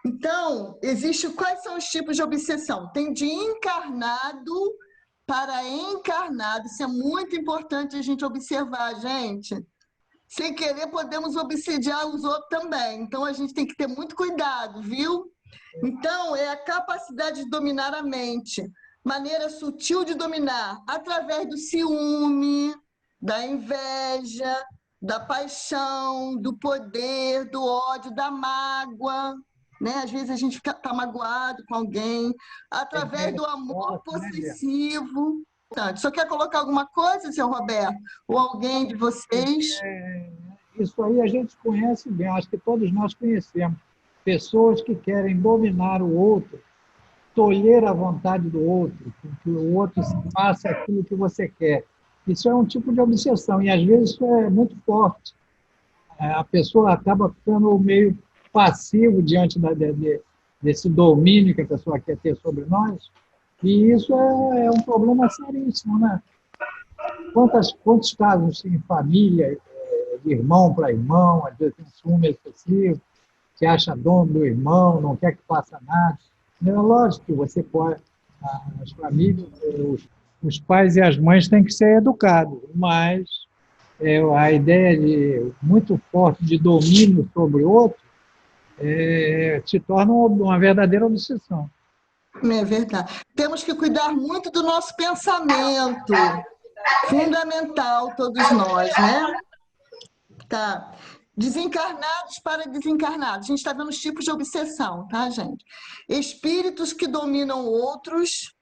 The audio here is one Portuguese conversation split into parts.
Então, existe quais são os tipos de obsessão? Tem de encarnado para encarnado. Isso é muito importante a gente observar, gente. Sem querer, podemos obsidiar os outros também. Então, a gente tem que ter muito cuidado, viu? Então, é a capacidade de dominar a mente. Maneira sutil de dominar, através do ciúme, da inveja, da paixão, do poder, do ódio, da mágoa. Né? Às vezes a gente está magoado com alguém, através do amor possessivo. Só quer colocar alguma coisa, seu Roberto? Ou alguém de vocês? Isso aí a gente conhece bem, acho que todos nós conhecemos. Pessoas que querem dominar o outro, tolher a vontade do outro, que o outro faça aquilo que você quer. Isso é um tipo de obsessão, e às vezes isso é muito forte. A pessoa acaba ficando meio passivo diante desse domínio que a pessoa quer ter sobre nós, e isso é um problema seríssimo, né? Quantos casos em família, de irmão para irmão, às vezes tem um ciúme excessivo, se acha dono do irmão, não quer que faça nada. É lógico que você pode, as famílias, os pais e as mães têm que ser educados, mas a ideia muito forte de domínio sobre o outro se torna uma verdadeira obsessão. É verdade. Temos que cuidar muito do nosso pensamento. Fundamental, todos nós, né? Tá. Desencarnados para desencarnados. A gente está vendo os tipos de obsessão, tá, gente? Espíritos que dominam outros.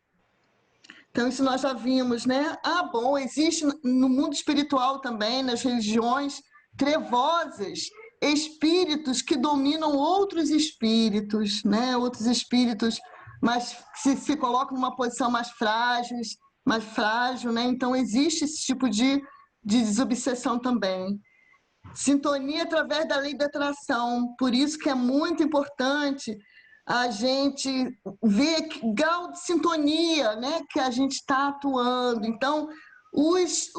Então, isso nós já vimos, né? Ah, bom, existe no mundo espiritual também, nas religiões trevosas, espíritos que dominam outros espíritos, né? Outros espíritos, mas se colocam numa posição mais frágil, né? Então, existe esse tipo de desobsessão também. Sintonia através da lei da atração. Por isso que é muito importante a gente ver que grau de sintonia, né, que a gente está atuando. Então, os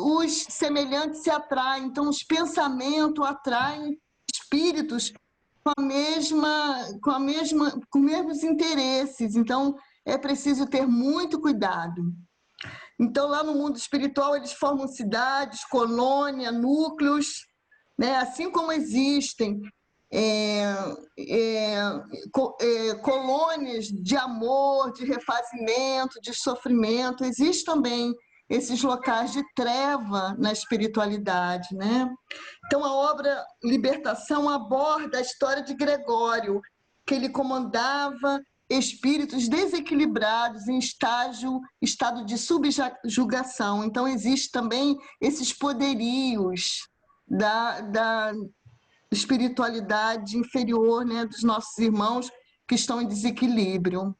semelhantes se atraem. Então, os pensamentos atraem espíritos com os mesmos interesses. Então, é preciso ter muito cuidado. Então, lá no mundo espiritual, eles formam cidades, colônia, núcleos, né? Assim como existem é, é, colônias de amor, de refazimento, de sofrimento, existem também esses locais de treva na espiritualidade, né? Então, a obra Libertação aborda a história de Gregório, que ele comandava espíritos desequilibrados em estado de subjugação. Então, existe também esses poderios da espiritualidade inferior, né, dos nossos irmãos que estão em desequilíbrio.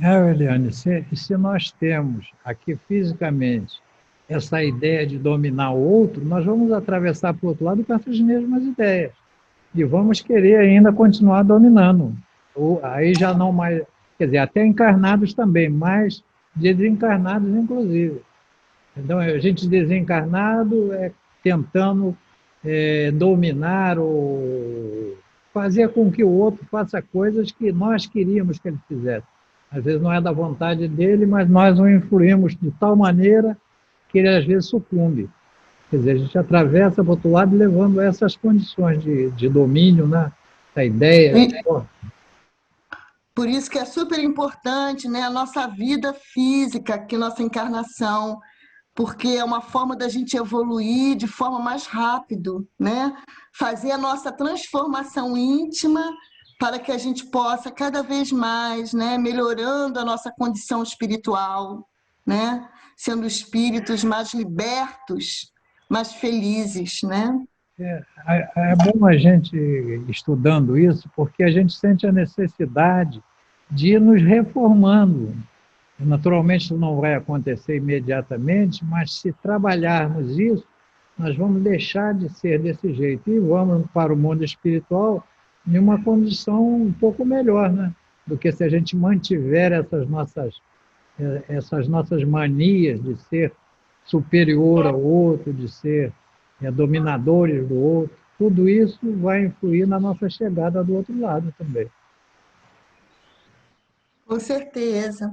Eliane, se nós temos aqui fisicamente essa ideia de dominar o outro, nós vamos atravessar para o outro lado com essas mesmas ideias. E vamos querer ainda continuar dominando. Aí já não mais, quer dizer, até encarnados também, mas desencarnados inclusive. Então, a gente desencarnado tentando dominar ou fazer com que o outro faça coisas que nós queríamos que ele fizesse. Às vezes não é da vontade dele, mas nós o influímos de tal maneira que ele às vezes sucumbe. Quer dizer, a gente atravessa para o outro lado levando essas condições de domínio, né? Da ideia. Por isso que é super importante, né, a nossa vida física, que nossa encarnação, porque é uma forma da gente evoluir de forma mais rápido, né? Fazer a nossa transformação íntima para que a gente possa cada vez mais, né, melhorando a nossa condição espiritual, né? Sendo espíritos mais libertos, mais felizes, né? É bom a gente estudando isso, porque a gente sente a necessidade de ir nos reformando. Naturalmente, isso não vai acontecer imediatamente, mas se trabalharmos isso, nós vamos deixar de ser desse jeito e vamos para o mundo espiritual em uma condição um pouco melhor, né? Do que se a gente mantiver essas nossas manias de ser superior ao outro, de ser dominadores do outro. Tudo isso vai influir na nossa chegada do outro lado também. Com certeza.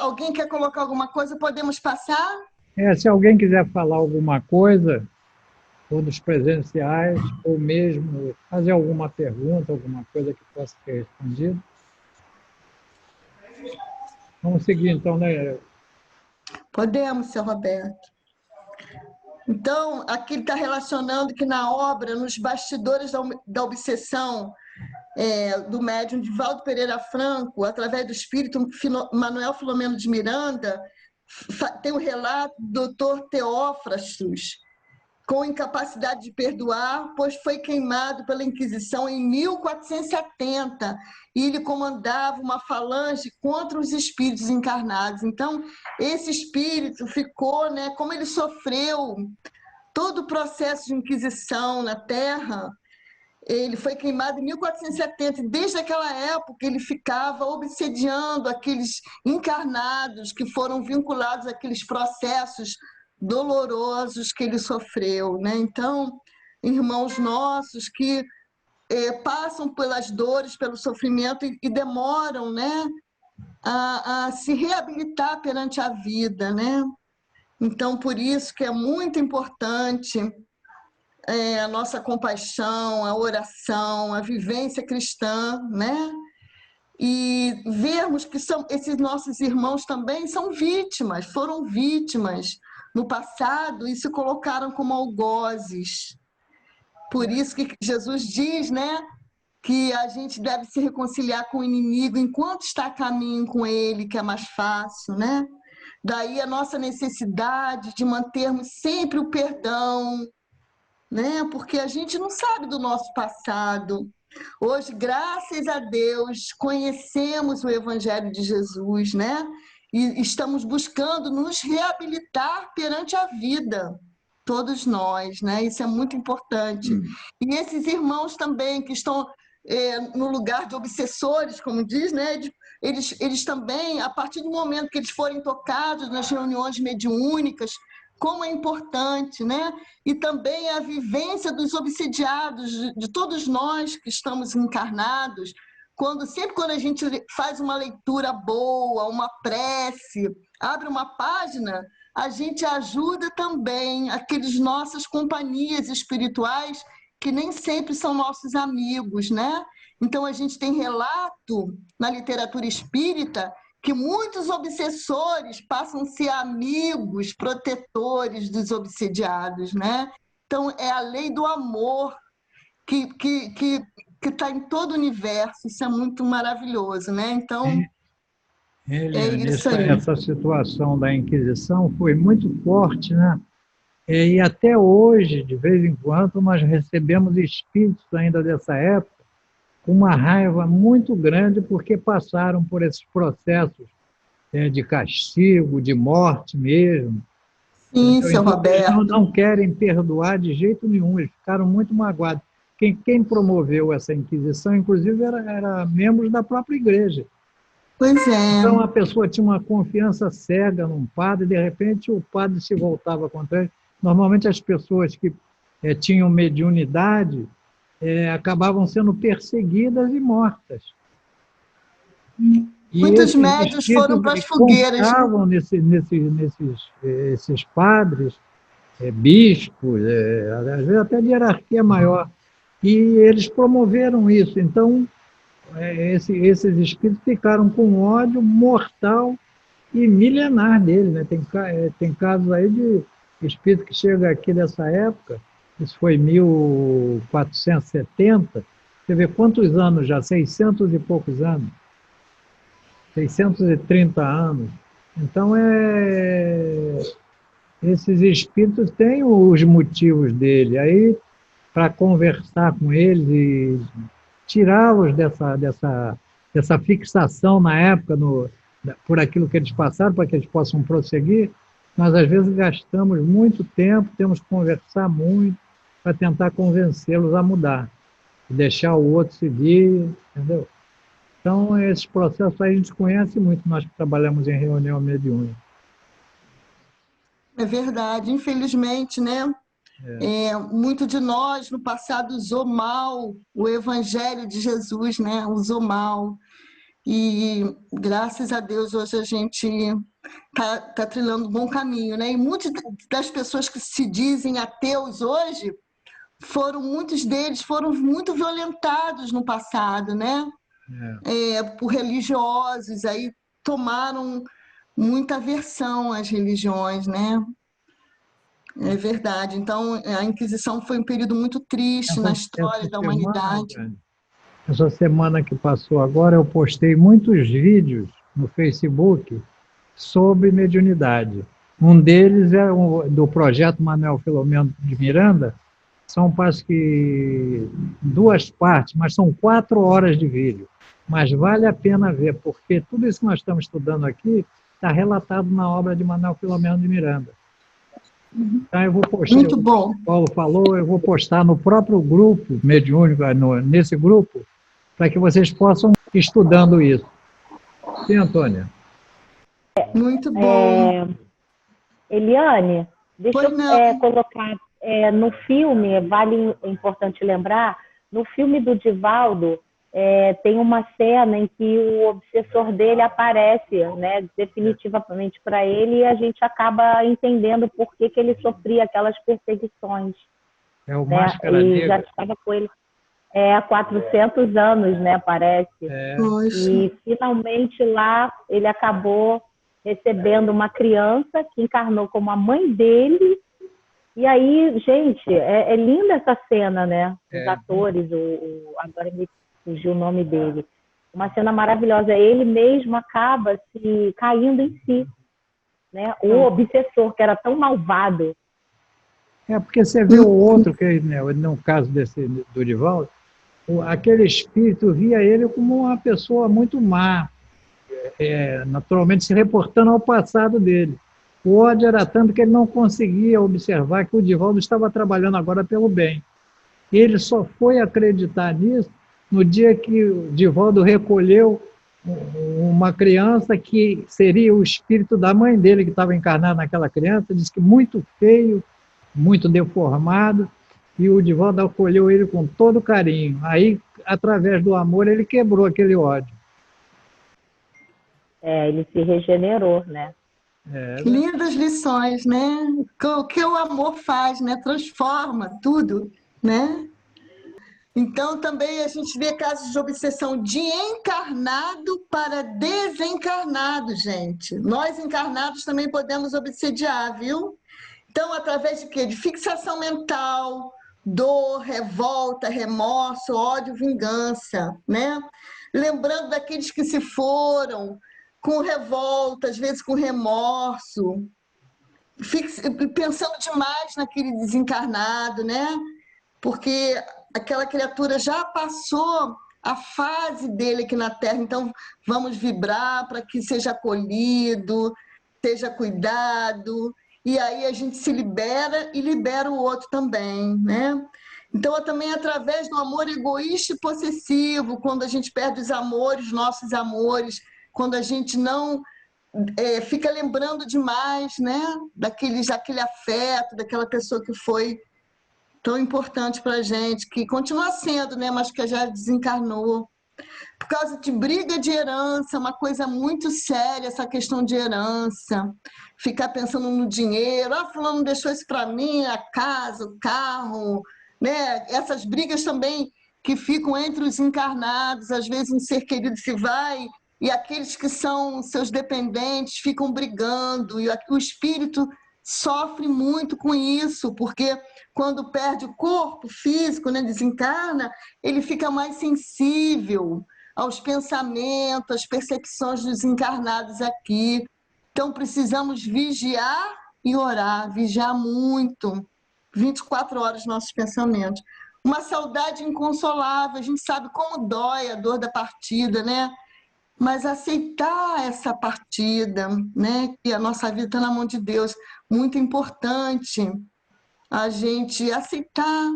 Alguém quer colocar alguma coisa? Podemos passar? Se alguém quiser falar alguma coisa, ou dos presenciais, ou mesmo fazer alguma pergunta, alguma coisa que possa ser respondida. Vamos seguir, então, né? Podemos, seu Roberto. Então, aqui ele está relacionando que na obra, nos bastidores da obsessão do médium Divaldo Pereira Franco, através do espírito Manuel Filomeno de Miranda, tem o relato do Dr. Teófrastos, com incapacidade de perdoar, pois foi queimado pela Inquisição em 1470, e ele comandava uma falange contra os espíritos encarnados. Então, esse espírito ficou, né, como ele sofreu todo o processo de Inquisição na Terra, ele foi queimado em 1470, e desde aquela época ele ficava obsediando aqueles encarnados que foram vinculados àqueles processos dolorosos que ele sofreu, né? Então, irmãos nossos que passam pelas dores, pelo sofrimento e demoram, né, a se reabilitar perante a vida, né? Então, por isso que é muito importante a nossa compaixão, a oração, a vivência cristã, né? E vermos que esses nossos irmãos também são vítimas, foram vítimas no passado e se colocaram como algozes. Por isso que Jesus diz, né, que a gente deve se reconciliar com o inimigo enquanto está a caminho com ele, que é mais fácil, né? Daí a nossa necessidade de mantermos sempre o perdão, né? Porque a gente não sabe do nosso passado. Hoje, graças a Deus, conhecemos o Evangelho de Jesus, né? E estamos buscando nos reabilitar perante a vida, todos nós, né? Isso é muito importante. E esses irmãos também que estão no lugar de obsessores, como diz, né? Eles também, a partir do momento que eles forem tocados nas reuniões mediúnicas, como é importante, né? E também a vivência dos obsediados, de todos nós que estamos encarnados, sempre quando a gente faz uma leitura boa, uma prece, abre uma página, a gente ajuda também aqueles nossas companhias espirituais que nem sempre são nossos amigos, né? Então a gente tem relato na literatura espírita que muitos obsessores passam a ser amigos, protetores dos obsediados, né? Então, é a lei do amor que está em todo o universo, isso é muito maravilhoso, né? Então, é Eliane, isso aí. essa situação da Inquisição foi muito forte, né? E até hoje, de vez em quando, nós recebemos espíritos ainda dessa época com uma raiva muito grande porque passaram por esses processos de castigo, de morte mesmo. Sim, seu Então, eles Roberto. não querem perdoar de jeito nenhum, eles ficaram muito magoados. Quem promoveu essa Inquisição, inclusive, era membros da própria igreja. Pois é. Então, a pessoa tinha uma confiança cega num padre, e, de repente, o padre se voltava contra ele. Normalmente, as pessoas que tinham mediunidade acabavam sendo perseguidas e mortas. E Muitos esses médios foram espíritos para as fogueiras. confiavam nesses padres, bispos, às vezes até de hierarquia maior, e eles promoveram isso. Então, esses espíritos ficaram com ódio mortal e milenar dele. Né? Tem casos aí de espírito que chega aqui dessa época, isso foi 1470, você vê quantos anos já? 600 e poucos anos. 630 anos. Então, esses espíritos têm os motivos dele. Aí, para conversar com eles e tirá-los dessa fixação na época por aquilo que eles passaram, para que eles possam prosseguir, nós às vezes gastamos muito tempo, temos que conversar muito para tentar convencê-los a mudar, deixar o outro seguir, entendeu? Então, esses processos aí a gente conhece muito, nós que trabalhamos em reunião mediúnica. É verdade, infelizmente, né? Muito de nós, no passado, usou mal o Evangelho de Jesus, né? Usou mal. E, graças a Deus, hoje a gente está trilhando um bom caminho, né? E muitas das pessoas que se dizem ateus hoje, muitos deles foram muito violentados no passado, né? Por religiosos, aí tomaram muita aversão às religiões, né? É verdade. Então, a Inquisição foi um período muito triste na história da humanidade. Essa semana que passou agora, eu postei muitos vídeos no Facebook sobre mediunidade. Um deles é do projeto Manuel Filomeno de Miranda. São, parece que, 2 partes, mas são 4 horas de vídeo. Mas vale a pena ver, porque tudo isso que nós estamos estudando aqui está relatado na obra de Manuel Filomeno de Miranda. Então, eu vou postar, muito bom. O Paulo falou, eu vou postar no próprio grupo mediúnico, nesse grupo, para que vocês possam ir estudando isso. Sim, Antônia? Muito bom. Eliane, deixa eu colocar no filme, é importante lembrar, no filme do Divaldo, tem uma cena em que o obsessor dele aparece, né, definitivamente para ele, e a gente acaba entendendo por que ele sofria aquelas perseguições. É o Máscara Negra. E já estava com ele há 400 anos, né, parece. E finalmente lá ele acabou recebendo uma criança que encarnou como a mãe dele. E aí, gente, é linda essa cena, né? Os atores, agora me fugiu o nome dele. Uma cena maravilhosa. Ele mesmo acaba se caindo em si, né? O obsessor, que era tão malvado. Porque você vê o outro, que no caso do Divaldo, aquele espírito via ele como uma pessoa muito má, naturalmente se reportando ao passado dele. O ódio era tanto que ele não conseguia observar que o Divaldo estava trabalhando agora pelo bem. E ele só foi acreditar nisso no dia que o Divaldo recolheu uma criança que seria o espírito da mãe dele, que estava encarnado naquela criança, disse que muito feio, muito deformado, e o Divaldo acolheu ele com todo carinho. Aí, através do amor, ele quebrou aquele ódio. Ele se regenerou, né? Lindas lições, né? O que o amor faz, né? Transforma tudo, né? Então, também a gente vê casos de obsessão de encarnado para desencarnado, gente. Nós, encarnados, também podemos obsediar, viu? Então, através de quê? De fixação mental, dor, revolta, remorso, ódio, vingança, né? Lembrando daqueles que se foram, com revolta, às vezes com remorso, pensando demais naquele desencarnado, né? Porque aquela criatura já passou a fase dele aqui na Terra, então vamos vibrar para que seja acolhido, seja cuidado, e aí a gente se libera e libera o outro também, né? Então, também através do amor egoísta e possessivo, quando a gente perde os amores, nossos amores, quando a gente não fica lembrando demais, né? Daquele afeto, daquela pessoa que foi tão importante para a gente, que continua sendo, né? Mas que já desencarnou. Por causa de briga de herança, uma coisa muito séria, essa questão de herança. Ficar pensando no dinheiro, fulano deixou isso para mim, a casa, o carro, né? Essas brigas também que ficam entre os encarnados, às vezes um ser querido se vai e aqueles que são seus dependentes ficam brigando, e o espírito sofre muito com isso, porque quando perde o corpo físico, né, desencarna, ele fica mais sensível aos pensamentos, às percepções dos encarnados aqui. Então, precisamos vigiar e orar, vigiar muito, 24 horas nossos pensamentos. Uma saudade inconsolável, a gente sabe como dói a dor da partida, né? Mas aceitar essa partida, né? Que a nossa vida está na mão de Deus, muito importante a gente aceitar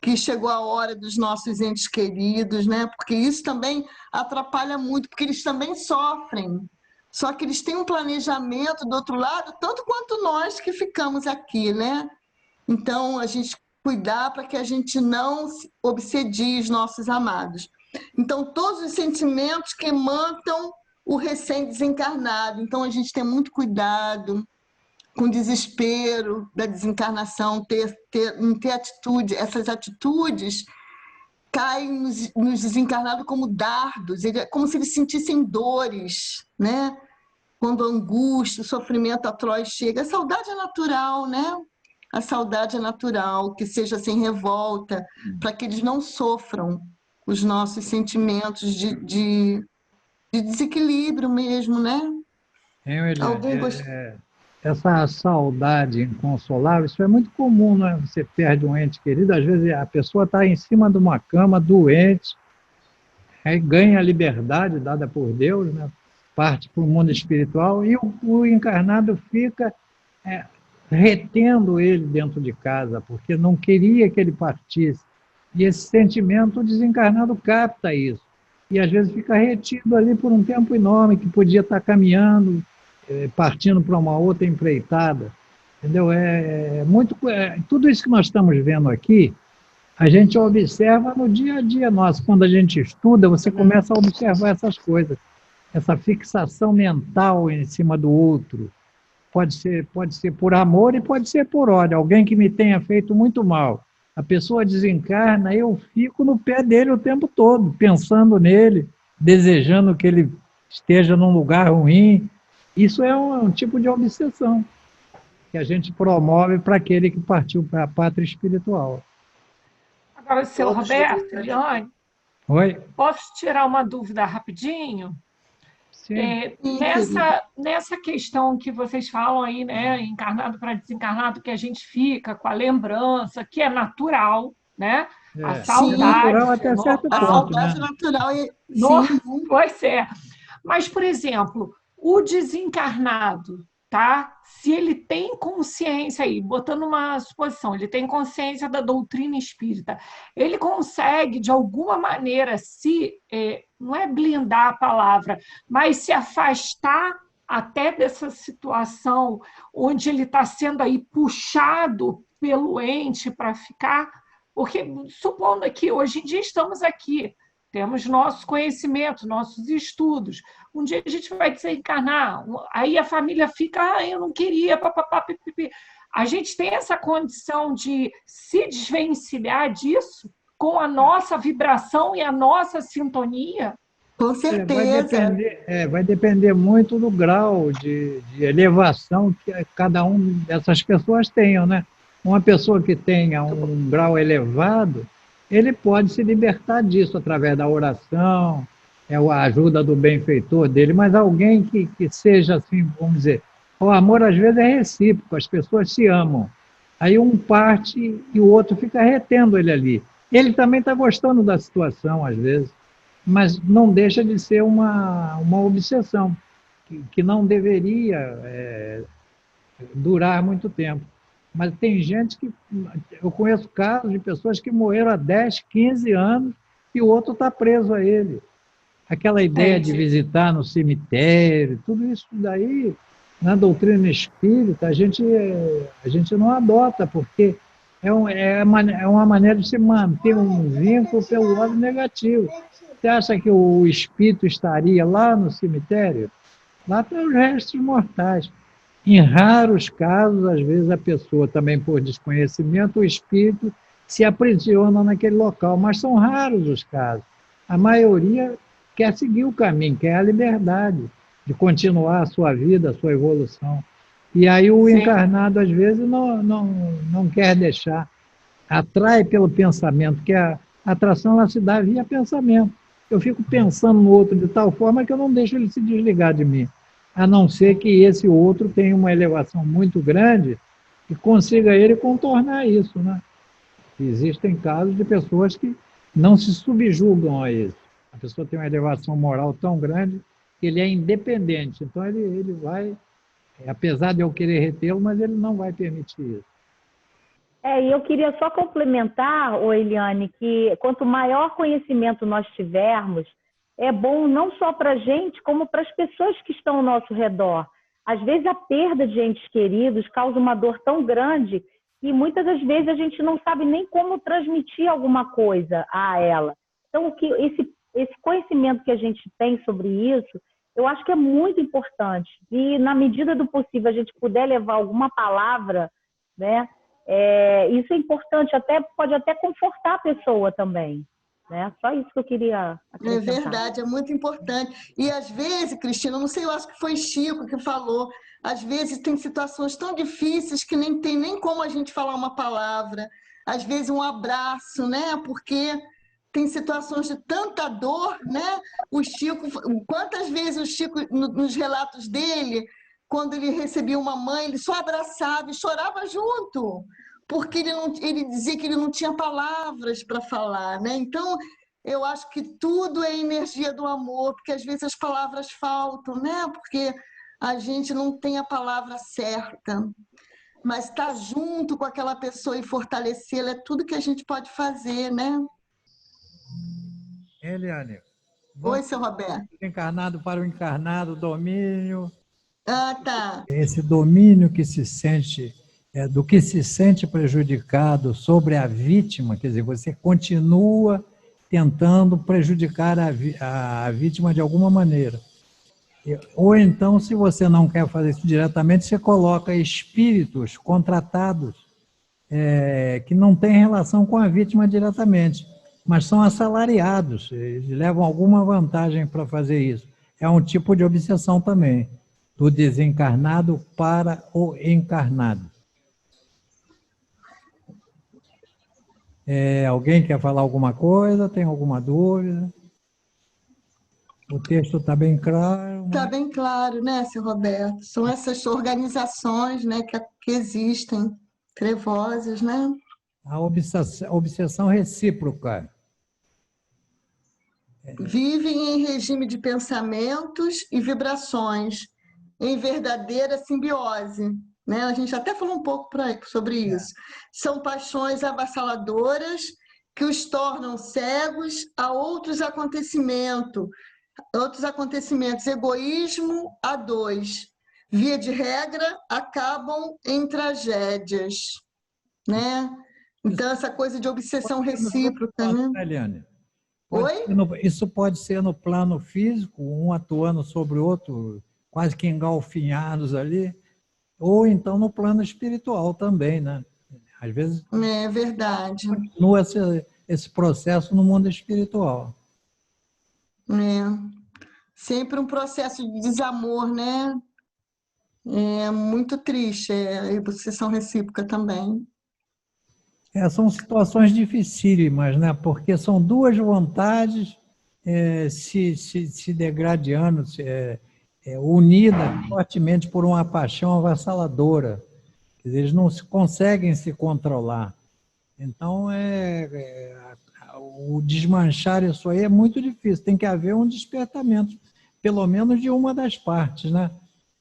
que chegou a hora dos nossos entes queridos, né? Porque isso também atrapalha muito, porque eles também sofrem. Só que eles têm um planejamento do outro lado, tanto quanto nós que ficamos aqui, né? Então, a gente cuidar para que a gente não obsedie os nossos amados. Então, todos os sentimentos que emanam o recém-desencarnado. Então, a gente tem muito cuidado com o desespero da desencarnação, não ter atitude. Essas atitudes caem nos desencarnados como dardos, como se eles sentissem dores, né? Quando a angústia, o sofrimento atroz chega. A saudade é natural, né? A saudade é natural, que seja sem revolta, para que eles não sofram os nossos sentimentos de desequilíbrio mesmo, né? Alguém Essa saudade inconsolável, isso é muito comum, né? Você perde um ente querido, às vezes a pessoa está em cima de uma cama, doente, aí ganha a liberdade dada por Deus, né? Parte para o mundo espiritual, e o encarnado fica retendo ele dentro de casa, porque não queria que ele partisse. E esse sentimento, o desencarnado capta isso. E às vezes fica retido ali por um tempo enorme, que podia estar caminhando, partindo para uma outra empreitada. Entendeu? Tudo isso que nós estamos vendo aqui, a gente observa no dia a dia nosso. Quando a gente estuda, você começa a observar essas coisas. Essa fixação mental em cima do outro. Pode ser por amor e pode ser por ódio. Alguém que me tenha feito muito mal. A pessoa desencarna, eu fico no pé dele o tempo todo, pensando nele, desejando que ele esteja num lugar ruim. Isso é um tipo de obsessão que a gente promove para aquele que partiu para a pátria espiritual. Agora, seu Roberto, Eliane, Oi? posso tirar uma dúvida rapidinho? Sim. Nessa questão que vocês falam aí, né, encarnado para desencarnado, que a gente fica com a lembrança, que é natural, né? A saudade. É natural até certo ponto, a saudade né? natural. Pois é. Mas, por exemplo, o desencarnado, tá? Se ele tem consciência aí, botando uma suposição, ele tem consciência da doutrina espírita, ele consegue, de alguma maneira, não é blindar a palavra, mas se afastar até dessa situação onde ele está sendo aí puxado pelo ente para ficar, porque supondo que hoje em dia estamos aqui, temos nosso conhecimento, nossos estudos. Um dia a gente vai desencarnar, aí a família fica, eu não queria, papapá, pipipi. A gente tem essa condição de se desvencilhar disso com a nossa vibração e a nossa sintonia? Com certeza. Vai depender muito do grau de elevação que cada um dessas pessoas tenham, né? Uma pessoa que tenha um grau elevado, ele pode se libertar disso através da oração, a ajuda do benfeitor dele, mas alguém que seja assim, vamos dizer, o amor às vezes é recíproco, as pessoas se amam. Aí um parte e o outro fica retendo ele ali. Ele também está gostando da situação, às vezes, mas não deixa de ser uma obsessão, que não deveria durar muito tempo. Mas tem gente que... Eu conheço casos de pessoas que morreram há 10, 15 anos e o outro está preso a ele. Aquela ideia de visitar no cemitério, tudo isso daí, na doutrina espírita, a gente não adota, porque é uma maneira de se manter um vínculo pelo lado negativo. Você acha que o espírito estaria lá no cemitério? Lá tem os restos mortais. Em raros casos, às vezes, a pessoa, também por desconhecimento, o espírito se aprisiona naquele local, mas são raros os casos. A maioria quer seguir o caminho, quer a liberdade de continuar a sua vida, a sua evolução. E aí o encarnado, às vezes, não quer deixar. Atrai pelo pensamento, que a atração ela se dá via pensamento. Eu fico pensando no outro de tal forma que eu não deixo ele se desligar de mim, a não ser que esse outro tenha uma elevação muito grande e consiga ele contornar isso, né? Existem casos de pessoas que não se subjugam a isso. A pessoa tem uma elevação moral tão grande que ele é independente. Então ele vai, apesar de eu querer retê-lo, mas ele não vai permitir isso. E eu queria só complementar, Eliane, que quanto maior conhecimento nós tivermos, é bom não só para a gente, como para as pessoas que estão ao nosso redor. Às vezes a perda de entes queridos causa uma dor tão grande e muitas das vezes a gente não sabe nem como transmitir alguma coisa a ela. Então, esse conhecimento que a gente tem sobre isso, eu acho que é muito importante. E, na medida do possível, a gente puder levar alguma palavra, né? Isso é importante, pode até confortar a pessoa também. Né? Só isso que eu queria acrescentar. É verdade, é muito importante. E, às vezes, Cristina, não sei, eu acho que foi Chico que falou, às vezes tem situações tão difíceis que nem tem nem como a gente falar uma palavra. Às vezes um abraço, né? Porque tem situações de tanta dor, né? O Chico, quantas vezes o Chico, nos relatos dele, quando ele recebia uma mãe, ele só abraçava e chorava junto, porque ele dizia que ele não tinha palavras para falar, né? Então, eu acho que tudo é energia do amor, porque às vezes as palavras faltam, né? Porque a gente não tem a palavra certa. Mas estar junto com aquela pessoa e fortalecê-la é tudo que a gente pode fazer, né? Eliane. Oi, seu Roberto. Encarnado para o encarnado, domínio. Ah, tá. Esse domínio que se sente, do que se sente prejudicado sobre a vítima, quer dizer, você continua tentando prejudicar a vítima de alguma maneira. Ou então, se você não quer fazer isso diretamente, você coloca espíritos contratados que não têm relação com a vítima diretamente, mas são assalariados, eles levam alguma vantagem para fazer isso. É um tipo de obsessão também, do desencarnado para o encarnado. Alguém quer falar alguma coisa? Tem alguma dúvida? O texto está bem claro. Está bem claro, né, seu Roberto? São essas organizações, né, que existem, trevosas, né? A obsessão recíproca. Vivem em regime de pensamentos e vibrações, em verdadeira simbiose. Né? A gente até falou um pouco sobre isso. São paixões avassaladoras que os tornam cegos a outros acontecimentos, egoísmo a dois. Via de regra, acabam em tragédias. Né? Então, essa coisa de obsessão recíproca. Né? Eliane. Oi? Isso pode ser no plano físico, um atuando sobre o outro, quase que engalfinhados ali, ou então no plano espiritual também, né? Às vezes é verdade. Continua esse processo no mundo espiritual. Sempre um processo de desamor, né? É muito triste, a obsessão recíproca também. São situações dificílimas, né? Porque são duas vontades se degradando, unidas fortemente por uma paixão avassaladora. Quer dizer, eles não conseguem se controlar. Então, o desmanchar isso aí é muito difícil. Tem que haver um despertamento, pelo menos de uma das partes, né?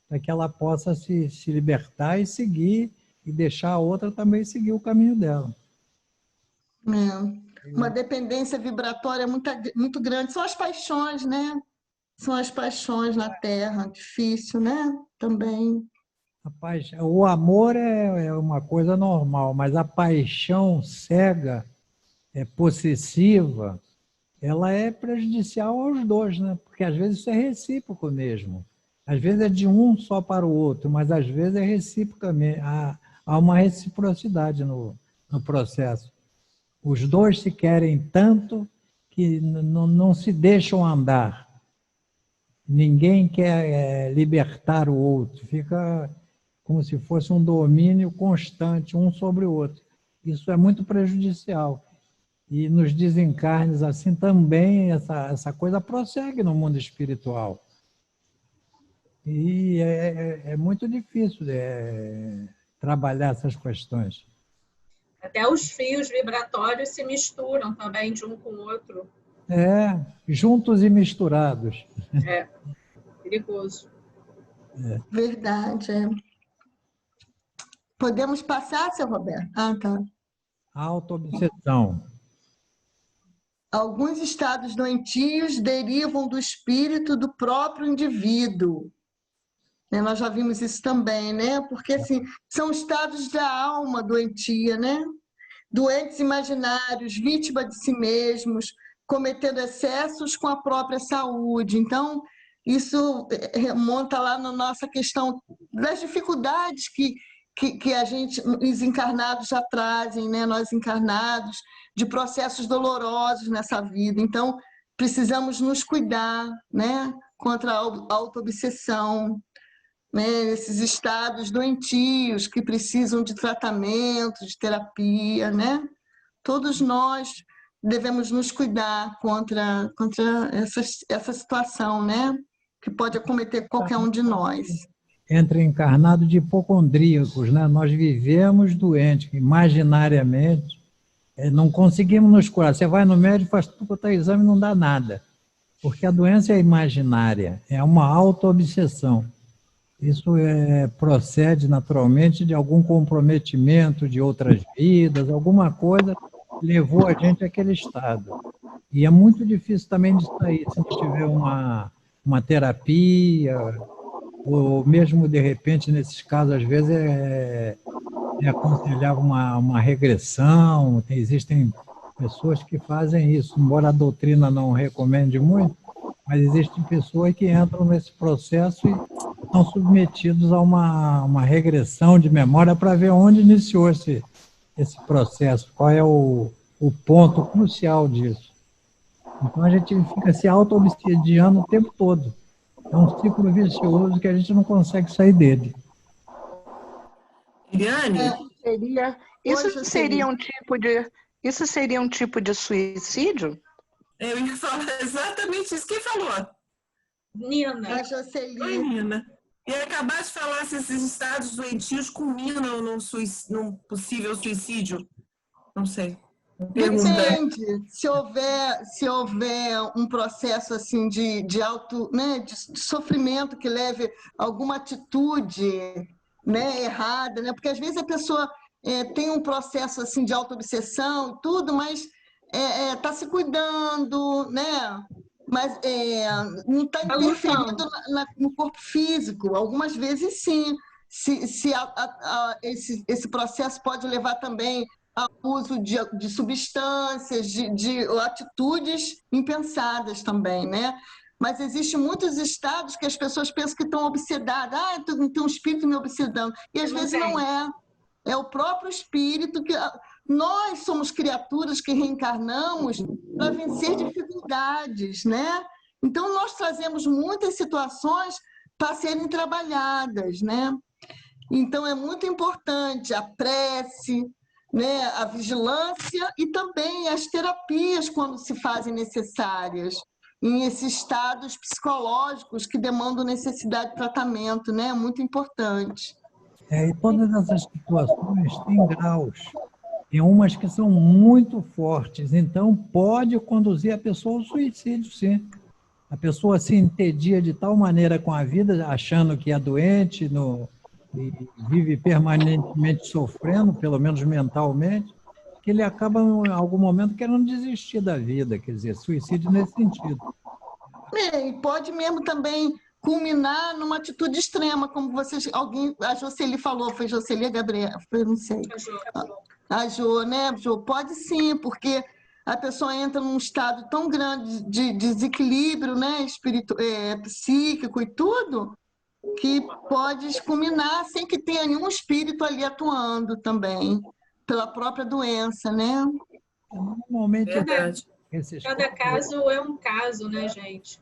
Para que ela possa se libertar e seguir, e deixar a outra também seguir o caminho dela. Uma dependência vibratória muito grande. São as paixões, né? São as paixões na Terra, difícil, né? Também. O amor é uma coisa normal, mas a paixão cega, possessiva, ela é prejudicial aos dois, né? Porque às vezes isso é recíproco mesmo. Às vezes é de um só para o outro, mas às vezes é recíprocamente. Há uma reciprocidade no processo. Os dois se querem tanto que não se deixam andar. Ninguém quer libertar o outro. Fica como se fosse um domínio constante um sobre o outro. Isso é muito prejudicial. E nos desencarnes, assim, também essa coisa prossegue no mundo espiritual. E é muito difícil trabalhar essas questões. Até os fios vibratórios se misturam também de um com o outro. Juntos e misturados. Perigoso. Verdade, Podemos passar, seu Roberto? Ah, tá. Autoobsessão. Alguns estados doentios derivam do espírito do próprio indivíduo. né? Nós já vimos isso também, né? Porque, assim, são estados da alma doentia, né? Doentes imaginários, vítimas de si mesmos, cometendo excessos com a própria saúde. Então, isso remonta lá na nossa questão das dificuldades que a gente, os encarnados já trazem, né? Nós encarnados, de processos dolorosos nessa vida. Então, precisamos nos cuidar, né? Contra a autoobsessão, né? Esses estados doentios que precisam de tratamento, de terapia, né? Todos nós devemos nos cuidar contra essa situação, né? Que pode acometer qualquer um de nós. Entre encarnados de hipocondríacos, né? Nós vivemos doentes, imaginariamente, não conseguimos nos curar. Você vai no médico, faz tudo quanto é exame, não dá nada. Porque a doença é imaginária, é uma autoobsessão. Isso procede naturalmente de algum comprometimento de outras vidas, alguma coisa levou a gente àquele estado. E é muito difícil também de sair se não tiver uma terapia, ou mesmo, de repente, nesses casos, às vezes é aconselhável uma regressão. Existem pessoas que fazem isso, embora a doutrina não recomende muito, mas existem pessoas que entram nesse processo e estão submetidos a uma regressão de memória para ver onde iniciou esse processo, qual é o ponto crucial disso. Então a gente fica se auto-obsediando o tempo todo. É um ciclo vicioso que a gente não consegue sair dele. Iriane, isso seria um tipo de suicídio? Eu ia falar exatamente isso. Quem falou? Nina. A Jocely. Oi, Nina. E acabar de falar se esses estados doentios culminam num possível suicídio. Não sei. Depende. Se houver um processo assim de sofrimento que leve a alguma atitude, né, errada, né? Porque às vezes a pessoa tem um processo assim de autoobsessão e tudo, mas está se cuidando, né? Mas não está interferindo no corpo físico. Algumas vezes sim. Esse processo pode levar também ao uso de substâncias, de atitudes impensadas também, né? Mas existem muitos estados que as pessoas pensam que estão obsedadas. Tem um espírito me obsedando. E às vezes não é. É o próprio espírito que... Nós somos criaturas que reencarnamos para vencer dificuldades, né? Então, nós trazemos muitas situações para serem trabalhadas, né? Então, é muito importante a prece, né? A vigilância e também as terapias, quando se fazem necessárias, em esses estados psicológicos que demandam necessidade de tratamento, né? É muito importante. E todas essas situações têm graus. Tem umas que são muito fortes, então pode conduzir a pessoa ao suicídio, sim. A pessoa se entedia de tal maneira com a vida, achando que é doente e vive permanentemente sofrendo, pelo menos mentalmente, que ele acaba, em algum momento, querendo desistir da vida, quer dizer, suicídio nesse sentido. E pode mesmo também culminar numa atitude extrema, como a Jocely falou, foi Jocely, a Gabriela, eu não sei. A Jo, né, Jo? Pode sim, porque a pessoa entra num estado tão grande de desequilíbrio, né, psíquico e tudo, que pode culminar sem que tenha nenhum espírito ali atuando também, pela própria doença, né? Normalmente, cada caso é um caso, né, gente?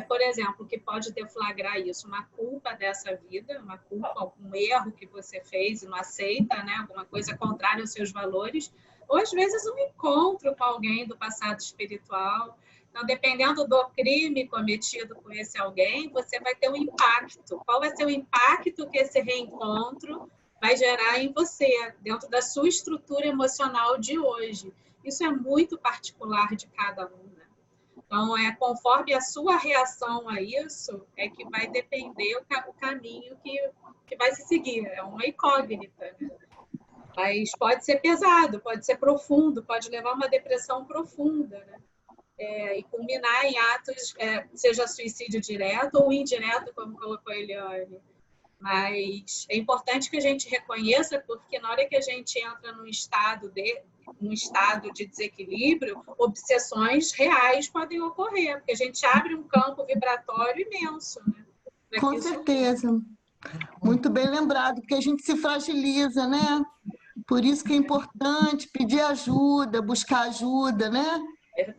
Por exemplo, que pode deflagrar isso, uma culpa dessa vida, uma culpa, algum erro que você fez e não aceita, né? Alguma coisa contrária aos seus valores, ou às vezes um encontro com alguém do passado espiritual. Então, dependendo do crime cometido com esse alguém, você vai ter um impacto. Qual vai ser o impacto que esse reencontro vai gerar em você, dentro da sua estrutura emocional de hoje? Isso é muito particular de cada um. Então, conforme a sua reação a isso, é que vai depender o caminho que vai se seguir. É uma incógnita, né? Mas pode ser pesado, pode ser profundo, pode levar a uma depressão profunda, né? E culminar em atos, seja suicídio direto ou indireto, como colocou a Eliane. Mas é importante que a gente reconheça, porque na hora que a gente entra num estado de desequilíbrio, obsessões reais podem ocorrer, porque a gente abre um campo vibratório imenso, né? Com certeza. Muito bem lembrado, porque a gente se fragiliza, né? Por isso que é importante pedir ajuda, buscar ajuda, né?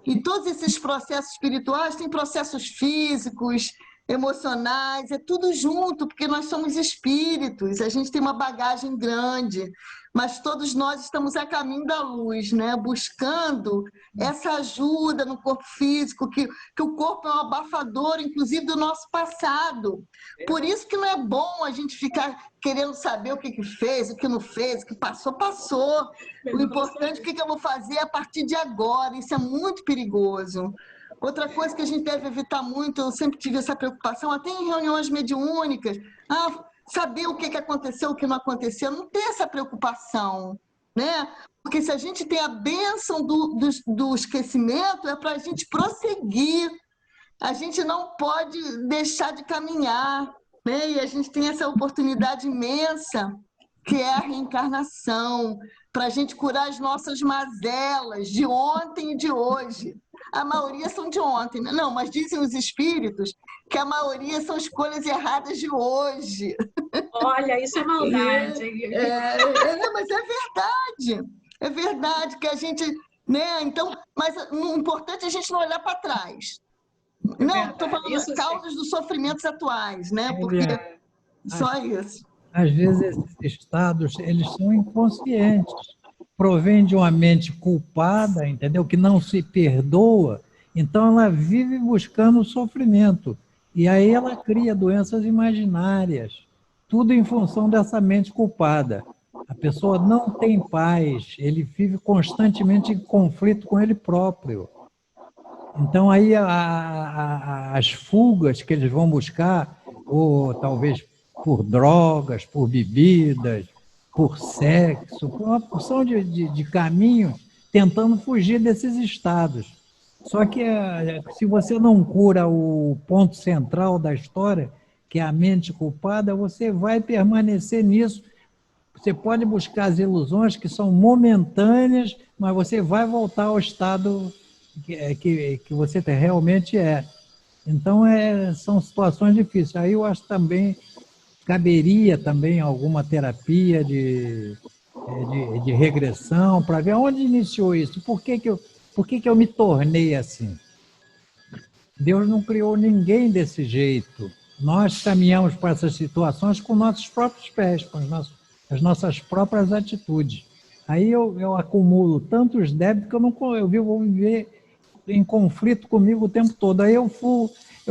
E todos esses processos espirituais têm processos físicos, emocionais, é tudo junto, porque nós somos espíritos, a gente tem uma bagagem grande, mas todos nós estamos a caminho da luz, né? Buscando essa ajuda no corpo físico, que o corpo é um abafador, inclusive, do nosso passado. Por isso que não é bom a gente ficar querendo saber o que fez, o que não fez, o que passou, passou. O importante é o que eu vou fazer a partir de agora, isso é muito perigoso. Outra coisa que a gente deve evitar muito, eu sempre tive essa preocupação, até em reuniões mediúnicas, saber o que aconteceu, o que não aconteceu, não ter essa preocupação, né? Porque se a gente tem a bênção do esquecimento, é para a gente prosseguir, a gente não pode deixar de caminhar, né? E a gente tem essa oportunidade imensa, que é a reencarnação, para a gente curar as nossas mazelas de ontem e de hoje. A maioria são de ontem, né? Não, mas dizem os espíritos que a maioria são escolhas erradas de hoje. Olha, isso é maldade. Mas é verdade que a gente, né? Então, mas o importante é a gente não olhar para trás. Não, estou falando das causas dos sofrimentos atuais, né? Porque só isso. Às vezes esses estados, eles são inconscientes, provém de uma mente culpada, entendeu? Que não se perdoa, então ela vive buscando o sofrimento, e aí ela cria doenças imaginárias, tudo em função dessa mente culpada. A pessoa não tem paz, ele vive constantemente em conflito com ele próprio. Então aí as fugas que eles vão buscar, ou talvez por drogas, por bebidas, por sexo, por uma porção de caminhos, tentando fugir desses estados. Só que se você não cura o ponto central da história, que é a mente culpada, você vai permanecer nisso. Você pode buscar as ilusões que são momentâneas, mas você vai voltar ao estado que você realmente é. Então, são situações difíceis. Aí eu acho também caberia também alguma terapia de regressão para ver onde iniciou isso, por que eu me tornei assim. Deus não criou ninguém desse jeito. Nós caminhamos para essas situações com nossos próprios pés, com as nossas próprias atitudes. Aí eu acumulo tantos débitos que eu vou viver em conflito comigo o tempo todo. Aí eu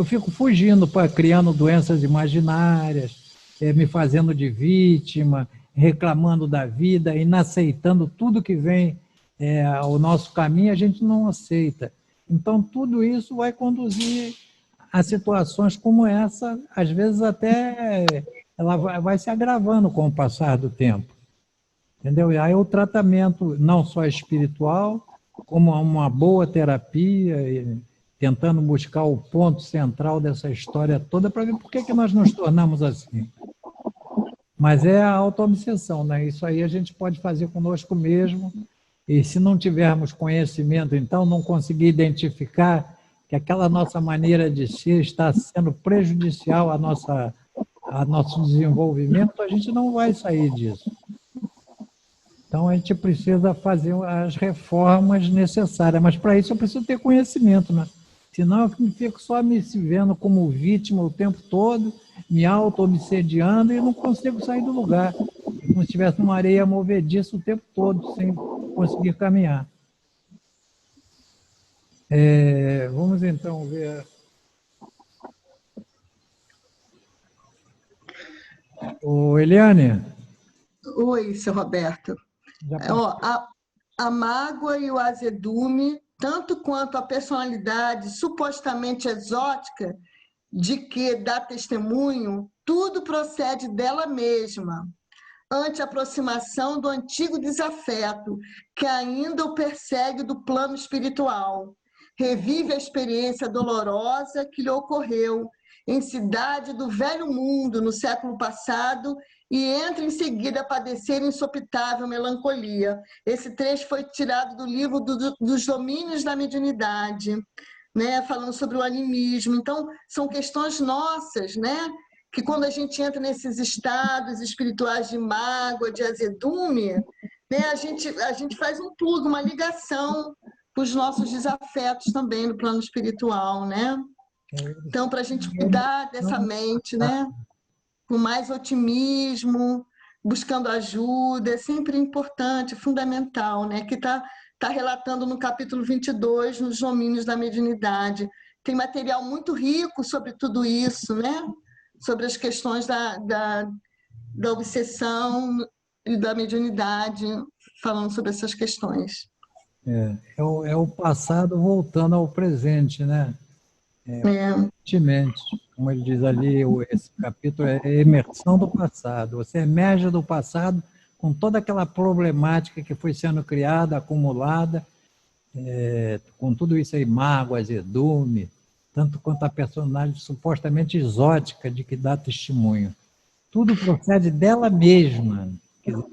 fico fugindo, criando doenças imaginárias, me fazendo de vítima, reclamando da vida, inaceitando tudo que vem ao nosso caminho, a gente não aceita. Então, tudo isso vai conduzir a situações como essa, às vezes até ela vai se agravando com o passar do tempo. Entendeu? E aí o tratamento, não só espiritual, como uma boa terapia, tentando buscar o ponto central dessa história toda para ver por que nós nos tornamos assim. Mas é a autoobsessão, né? Isso aí a gente pode fazer conosco mesmo, e se não tivermos conhecimento, então, não conseguir identificar que aquela nossa maneira de ser está sendo prejudicial a nosso desenvolvimento, a gente não vai sair disso. Então, a gente precisa fazer as reformas necessárias, mas para isso eu preciso ter conhecimento, né? Senão eu fico só me vendo como vítima o tempo todo, me auto-obsediando e não consigo sair do lugar. Como se estivesse numa areia movediça o tempo todo, sem conseguir caminhar. Vamos então ver. Eliane. Oi, seu Roberto. A mágoa e o azedume, tanto quanto a personalidade supostamente exótica de que dá testemunho, tudo procede dela mesma, ante a aproximação do antigo desafeto, que ainda o persegue do plano espiritual. Revive a experiência dolorosa que lhe ocorreu em cidade do velho mundo no século passado e entra em seguida a padecer insopitável melancolia. Esse trecho foi tirado do livro dos domínios da mediunidade, né? Falando sobre o animismo. Então, são questões nossas, né? Que quando a gente entra nesses estados espirituais de mágoa, de azedume, né? A gente faz um plug, uma ligação com os nossos desafetos também no plano espiritual, né? Então, para a gente cuidar dessa mente, né? Com mais otimismo, buscando ajuda, é sempre importante, fundamental, né? Que está relatando no capítulo 22, nos domínios da mediunidade. Tem material muito rico sobre tudo isso, né? Sobre as questões da obsessão e da mediunidade, falando sobre essas questões. É o passado voltando ao presente, né? Constantemente, como ele diz ali, esse capítulo é imersão do passado. Você emerge do passado com toda aquela problemática que foi sendo criada, acumulada, com tudo isso aí, mágoa, azedume, tanto quanto a personagem supostamente exótica de que dá testemunho. Tudo procede dela mesma. Quer dizer,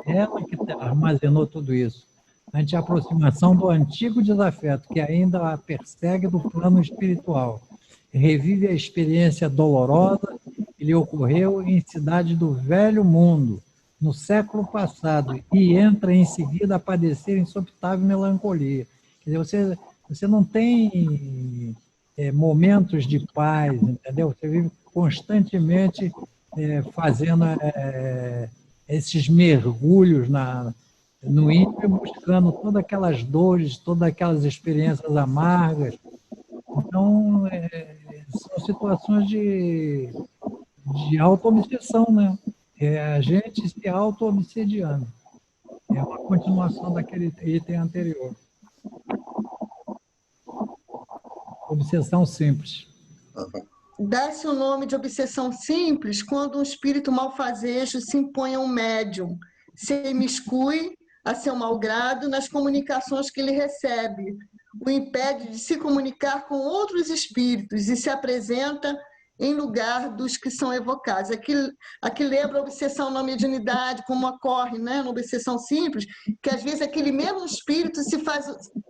é ela que armazenou tudo isso. Ante a aproximação do antigo desafeto, que ainda a persegue do plano espiritual. Revive a experiência dolorosa que lhe ocorreu em cidade do velho mundo, no século passado, e entra em seguida a padecer insopitável melancolia. Quer dizer, você não tem momentos de paz, entendeu? Você vive constantemente fazendo esses mergulhos no íntimo, buscando todas aquelas dores, todas aquelas experiências amargas. Então, são situações de auto-obsessão, né? A gente se auto-obsediando. É uma continuação daquele item anterior. Obsessão simples. Dá-se o nome de obsessão simples quando um espírito malfazejo se impõe a um médium, se imiscui a seu malgrado nas comunicações que ele recebe, o impede de se comunicar com outros espíritos e se apresenta em lugar dos que são evocados. Aqui lembra a obsessão na mediunidade, como ocorre, né, na obsessão simples, que às vezes aquele mesmo espírito se faz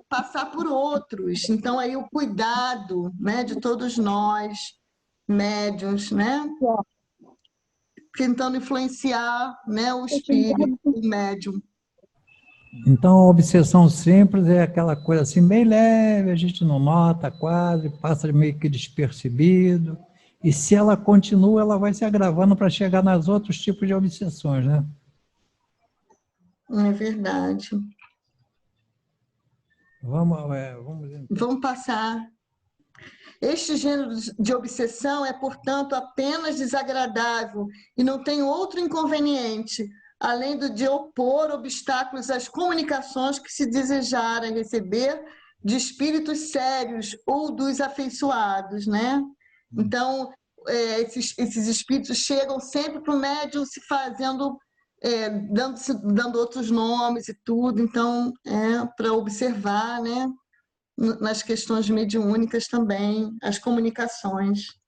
passar por outros. Então, aí o cuidado, né, de todos nós, médiuns, né, tentando influenciar, né, o espírito, o médium. Então, a obsessão simples é aquela coisa assim, bem leve, a gente não nota quase, passa meio que despercebido, e se ela continua, ela vai se agravando para chegar nos outros tipos de obsessões, né? É verdade. Vamos passar. Este gênero de obsessão é, portanto, apenas desagradável e não tem outro inconveniente, além de opor obstáculos às comunicações que se desejarem receber de espíritos sérios ou dos afeiçoados, né? Então, esses espíritos chegam sempre para o médium se fazendo, dando outros nomes e tudo, então, para observar, né? Nas questões mediúnicas também, as comunicações.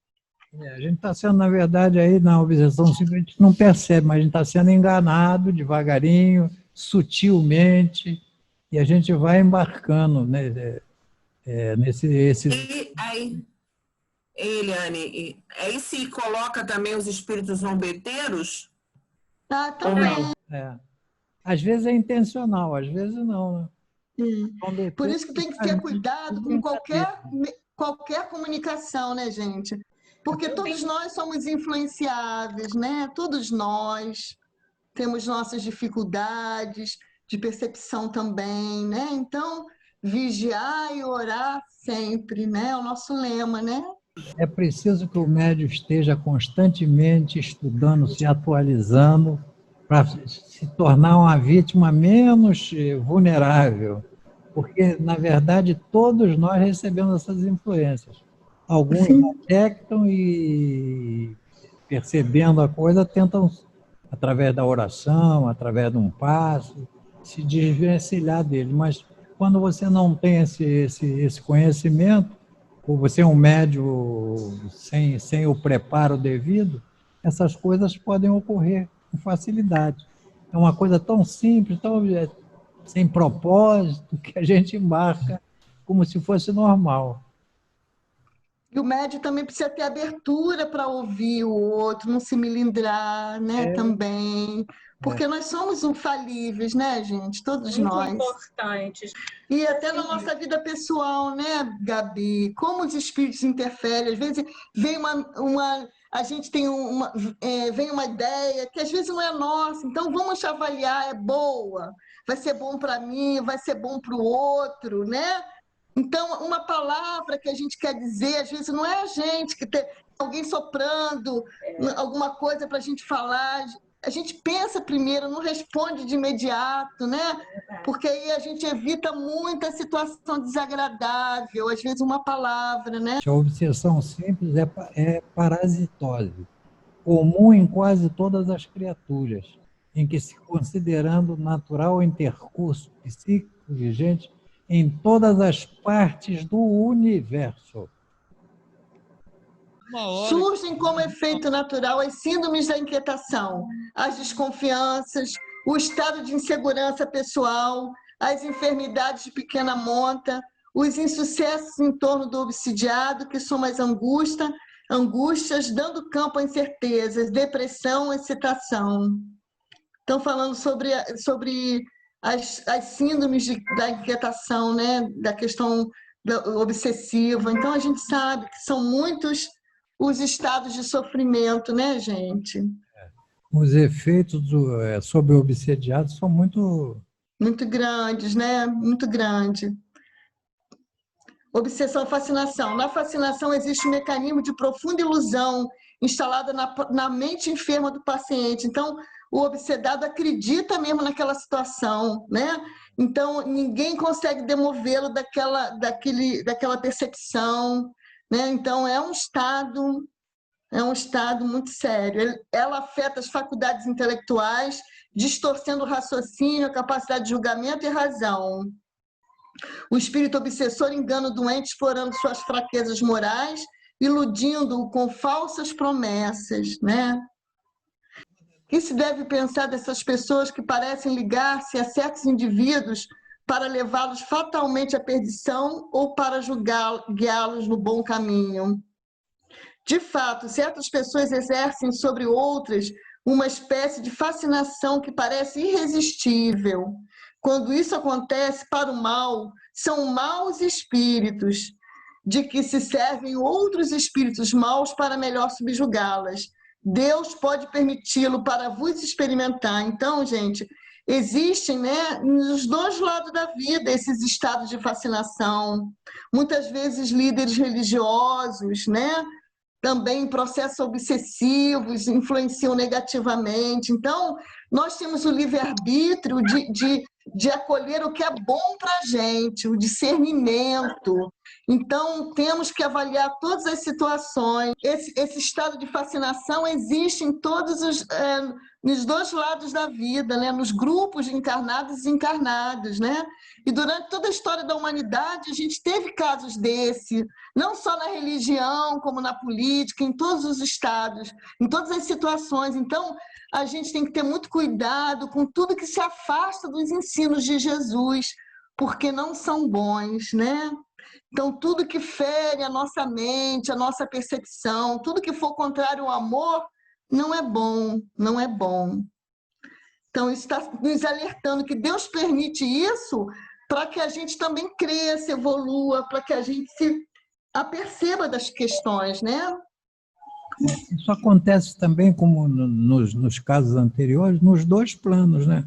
A gente está sendo, na verdade, aí na obsessão simples, a gente não percebe, mas a gente está sendo enganado devagarinho, sutilmente, e a gente vai embarcando, né, E aí, Eliane, aí se coloca também os espíritos zombeteiros? Também. Às vezes é intencional, às vezes não, né? Por isso que tem que ter cuidado com qualquer comunicação, né, gente? Porque todos nós somos influenciáveis, né? Todos nós temos nossas dificuldades de percepção também, né? Então, vigiar e orar sempre, né? É o nosso lema, né? É preciso que o médium esteja constantemente estudando, se atualizando, para se tornar uma vítima menos vulnerável. Porque, na verdade, todos nós recebemos essas influências. Alguns detectam e, percebendo a coisa, tentam, através da oração, através de um passe, se desvencilhar dele. Mas, quando você não tem esse conhecimento, Por você é um médium sem o preparo devido, essas coisas podem ocorrer com facilidade. É uma coisa tão simples, tão sem propósito, que a gente marca como se fosse normal. E o médium também precisa ter abertura para ouvir o outro, não se melindrar, né? Também. Porque nós somos infalíveis, né, gente? Todos Muito nós. importantes. E até na nossa vida pessoal, né, Gabi? Como os espíritos interferem. Às vezes vem a gente tem vem uma ideia que às vezes não é nossa. Então vamos avaliar, é boa. Vai ser bom para mim, vai ser bom para o outro, né? Então, uma palavra que a gente quer dizer, às vezes não é a gente que tem alguém soprando alguma coisa para a gente falar. A gente pensa primeiro, não responde de imediato, né? Porque aí a gente evita muita situação desagradável, às vezes uma palavra, né? A obsessão simples é parasitose, comum em quase todas as criaturas, em que se considerando natural o intercurso psíquico vigente em todas as partes do universo. Surgem como efeito natural as síndromes da inquietação, as desconfianças, o estado de insegurança pessoal, as enfermidades de pequena monta, os insucessos em torno do obsidiado, que são as angústias, dando campo a incertezas, depressão, excitação. Estão falando sobre as síndromes da inquietação, né? Da questão obsessiva. Então, a gente sabe que são muitos os estados de sofrimento, né, gente? Os efeitos sobre o obsediado são muito grandes, né? Muito grande. Obsessão e fascinação. Na fascinação existe um mecanismo de profunda ilusão instalada na mente enferma do paciente. Então, o obsedado acredita mesmo naquela situação, né? Então, ninguém consegue demovê-lo daquela percepção, né? Então, é um estado muito sério. Ela afeta as faculdades intelectuais, distorcendo o raciocínio, a capacidade de julgamento e razão. O espírito obsessor engana o doente, explorando suas fraquezas morais, iludindo-o com falsas promessas, né? O que se deve pensar dessas pessoas que parecem ligar-se a certos indivíduos para levá-los fatalmente à perdição ou para guiá-los no bom caminho? De fato, certas pessoas exercem sobre outras uma espécie de fascinação que parece irresistível. Quando isso acontece para o mal, são maus espíritos, de que se servem outros espíritos maus para melhor subjugá-las. Deus pode permiti-lo para vos experimentar. Então, gente, existem, né, nos dois lados da vida esses estados de fascinação. Muitas vezes líderes religiosos, né, também processos obsessivos influenciam negativamente. Então, nós temos o livre-arbítrio de acolher o que é bom para a gente, o discernimento. Então, temos que avaliar todas as situações. Esse estado de fascinação existe em nos dois lados da vida, né? Nos grupos de encarnados e desencarnados, né? E durante toda a história da humanidade, a gente teve casos desse, não só na religião, como na política, em todos os estados, em todas as situações. Então, a gente tem que ter muito cuidado com tudo que se afasta dos ensinos de Jesus, porque não são bons, né? Então, tudo que fere a nossa mente, a nossa percepção, tudo que for contrário ao amor, não é bom, não é bom. Então, isso está nos alertando que Deus permite isso para que a gente também cresça, evolua, para que a gente se aperceba das questões, né? Isso acontece também, como nos casos anteriores, nos dois planos, né?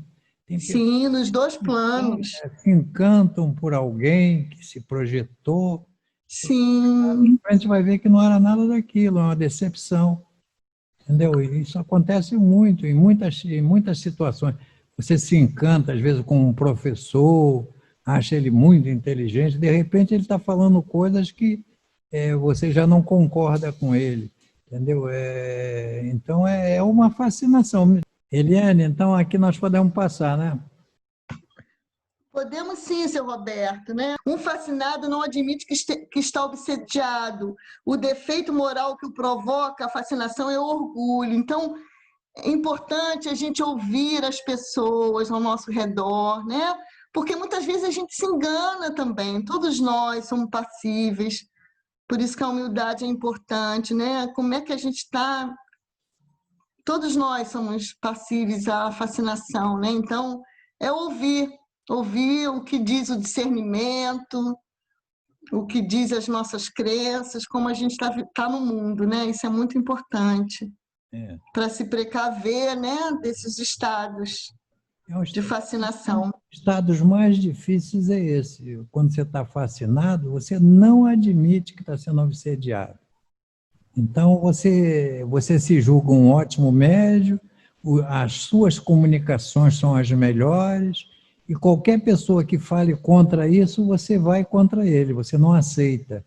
Sim, nos dois planos. Se encantam por alguém que se projetou. Sim. A gente vai ver que não era nada daquilo, é uma decepção. Entendeu? E isso acontece muito, em muitas situações. Você se encanta, às vezes, com um professor, acha ele muito inteligente, de repente ele está falando coisas que você já não concorda com ele. Entendeu? Então, é uma fascinação. Eliane, então aqui nós podemos passar, né? Podemos sim, seu Roberto, né? Um fascinado não admite que está obsediado. O defeito moral que o provoca a fascinação é o orgulho. Então, é importante a gente ouvir as pessoas ao nosso redor, né? Porque muitas vezes a gente se engana também. Todos nós somos passíveis. Por isso que a humildade é importante, né? Como é que a gente está... Todos nós somos passíveis à fascinação, né? Então, é ouvir o que diz o discernimento, o que diz as nossas crenças, como a gente está no mundo, né? Isso é muito importante para se precaver, né, desses estados de fascinação. Os estados mais difíceis é esse. Quando você está fascinado, você não admite que está sendo obsediado. Então, você se julga um ótimo médium, as suas comunicações são as melhores, e qualquer pessoa que fale contra isso, você vai contra ele, você não aceita.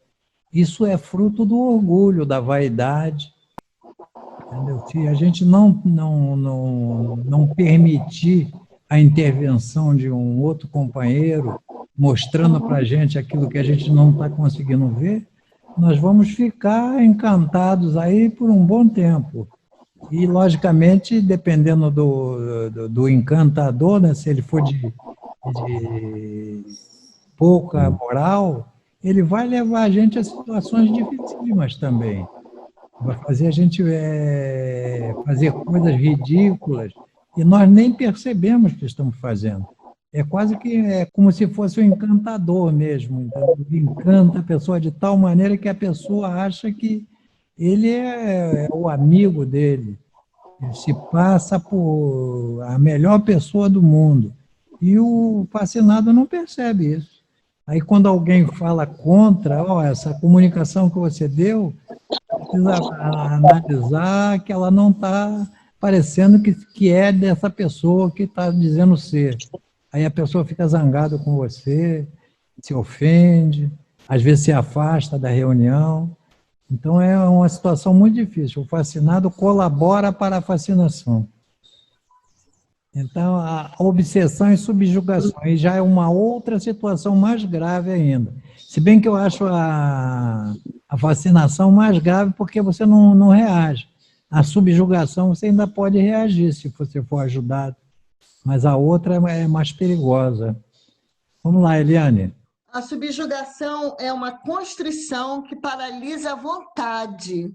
Isso é fruto do orgulho, da vaidade. Entendeu? Se a gente não permitir a intervenção de um outro companheiro, mostrando para a gente aquilo que a gente não está conseguindo ver, nós vamos ficar encantados aí por um bom tempo. E, logicamente, dependendo do encantador, né, se ele for de pouca moral, ele vai levar a gente a situações dificílimas também. Vai fazer a gente fazer coisas ridículas e nós nem percebemos que estamos fazendo. É quase que como se fosse um encantador mesmo. Então, ele encanta a pessoa de tal maneira que a pessoa acha que ele é o amigo dele. Ele se passa por a melhor pessoa do mundo. E o fascinado não percebe isso. Aí, quando alguém fala contra, essa comunicação que você deu, precisa analisar que ela não está parecendo que é dessa pessoa que está dizendo ser. Aí a pessoa fica zangada com você, se ofende, às vezes se afasta da reunião. Então, é uma situação muito difícil. O fascinado colabora para a fascinação. Então, a obsessão e subjugação aí já é uma outra situação mais grave ainda. Se bem que eu acho a fascinação mais grave porque você não reage. A subjugação você ainda pode reagir se você for ajudado, mas a outra é mais perigosa. Vamos lá, Eliane. A subjugação é uma constrição que paralisa a vontade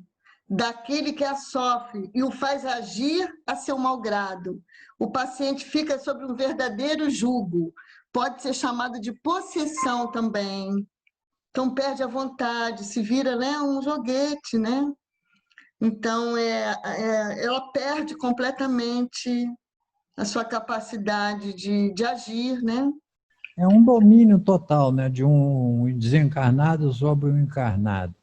daquele que a sofre e o faz agir a seu malgrado. O paciente fica sob um verdadeiro jugo. Pode ser chamado de possessão também. Então, perde a vontade, se vira, né, um joguete, né? Então, ela perde completamente a sua capacidade de agir, né? É um domínio total, né, de um desencarnado sobre um encarnado.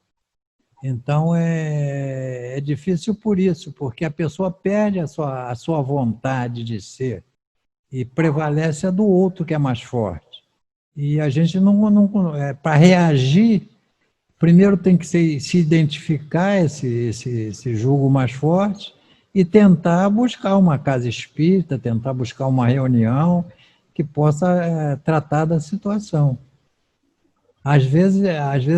Então, é difícil por isso, porque a pessoa perde a sua vontade de ser e prevalece a do outro, que é mais forte. E a gente para reagir, primeiro tem que se identificar esse julgo mais forte e tentar buscar uma casa espírita, tentar buscar uma reunião que possa tratar da situação. Às vezes,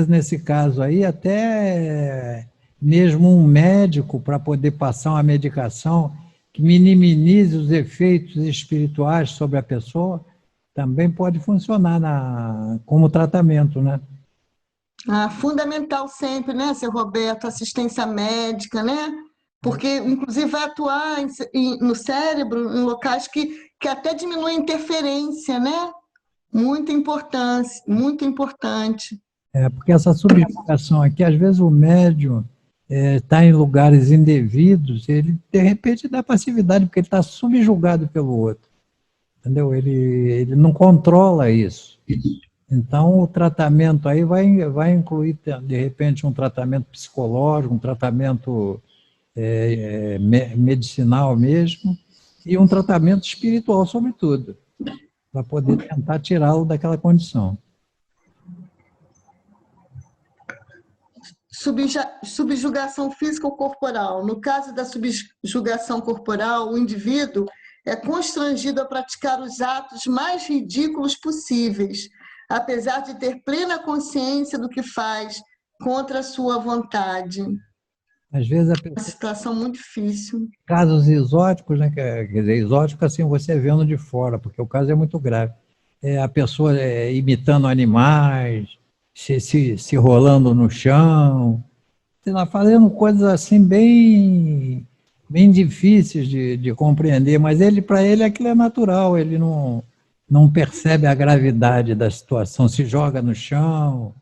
nesse caso aí, até mesmo um médico, para poder passar uma medicação que minimize os efeitos espirituais sobre a pessoa, também pode funcionar como tratamento, né? Fundamental sempre, né, seu Roberto, assistência médica, né? Porque, inclusive, vai atuar no cérebro, em locais que até diminui a interferência, né? Muito importante, muito importante. Porque essa subjugação aqui, às vezes o médium está em lugares indevidos, ele, de repente, dá passividade, porque ele está subjugado pelo outro. Entendeu? Ele não controla isso. Então, o tratamento aí vai incluir, de repente, um tratamento psicológico, um tratamento medicinal mesmo, e um tratamento espiritual, sobretudo, para poder tentar tirá-lo daquela condição. Subjugação física ou corporal. No caso da subjugação corporal, o indivíduo é constrangido a praticar os atos mais ridículos possíveis, apesar de ter plena consciência do que faz contra a sua vontade. Às vezes Uma situação muito difícil. Casos exóticos, né? Quer dizer, exótico assim, você vendo de fora, porque o caso é muito grave. A pessoa imitando animais, se rolando no chão, sei lá, fazendo coisas assim bem difíceis de compreender, mas para ele aquilo é natural, ele não percebe a gravidade da situação, se joga no chão.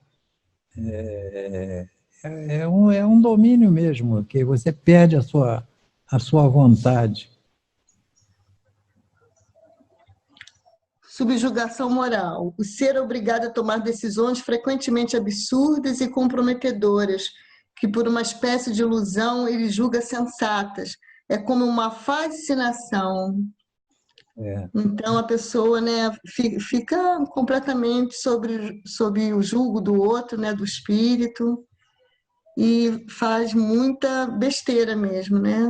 É um domínio mesmo, que você perde a sua vontade. Subjugação moral. O ser obrigado a tomar decisões frequentemente absurdas e comprometedoras, que por uma espécie de ilusão ele julga sensatas. É como uma fascinação. Então a pessoa, né, fica completamente sob o julgo do outro, né, do espírito, e faz muita besteira mesmo, né?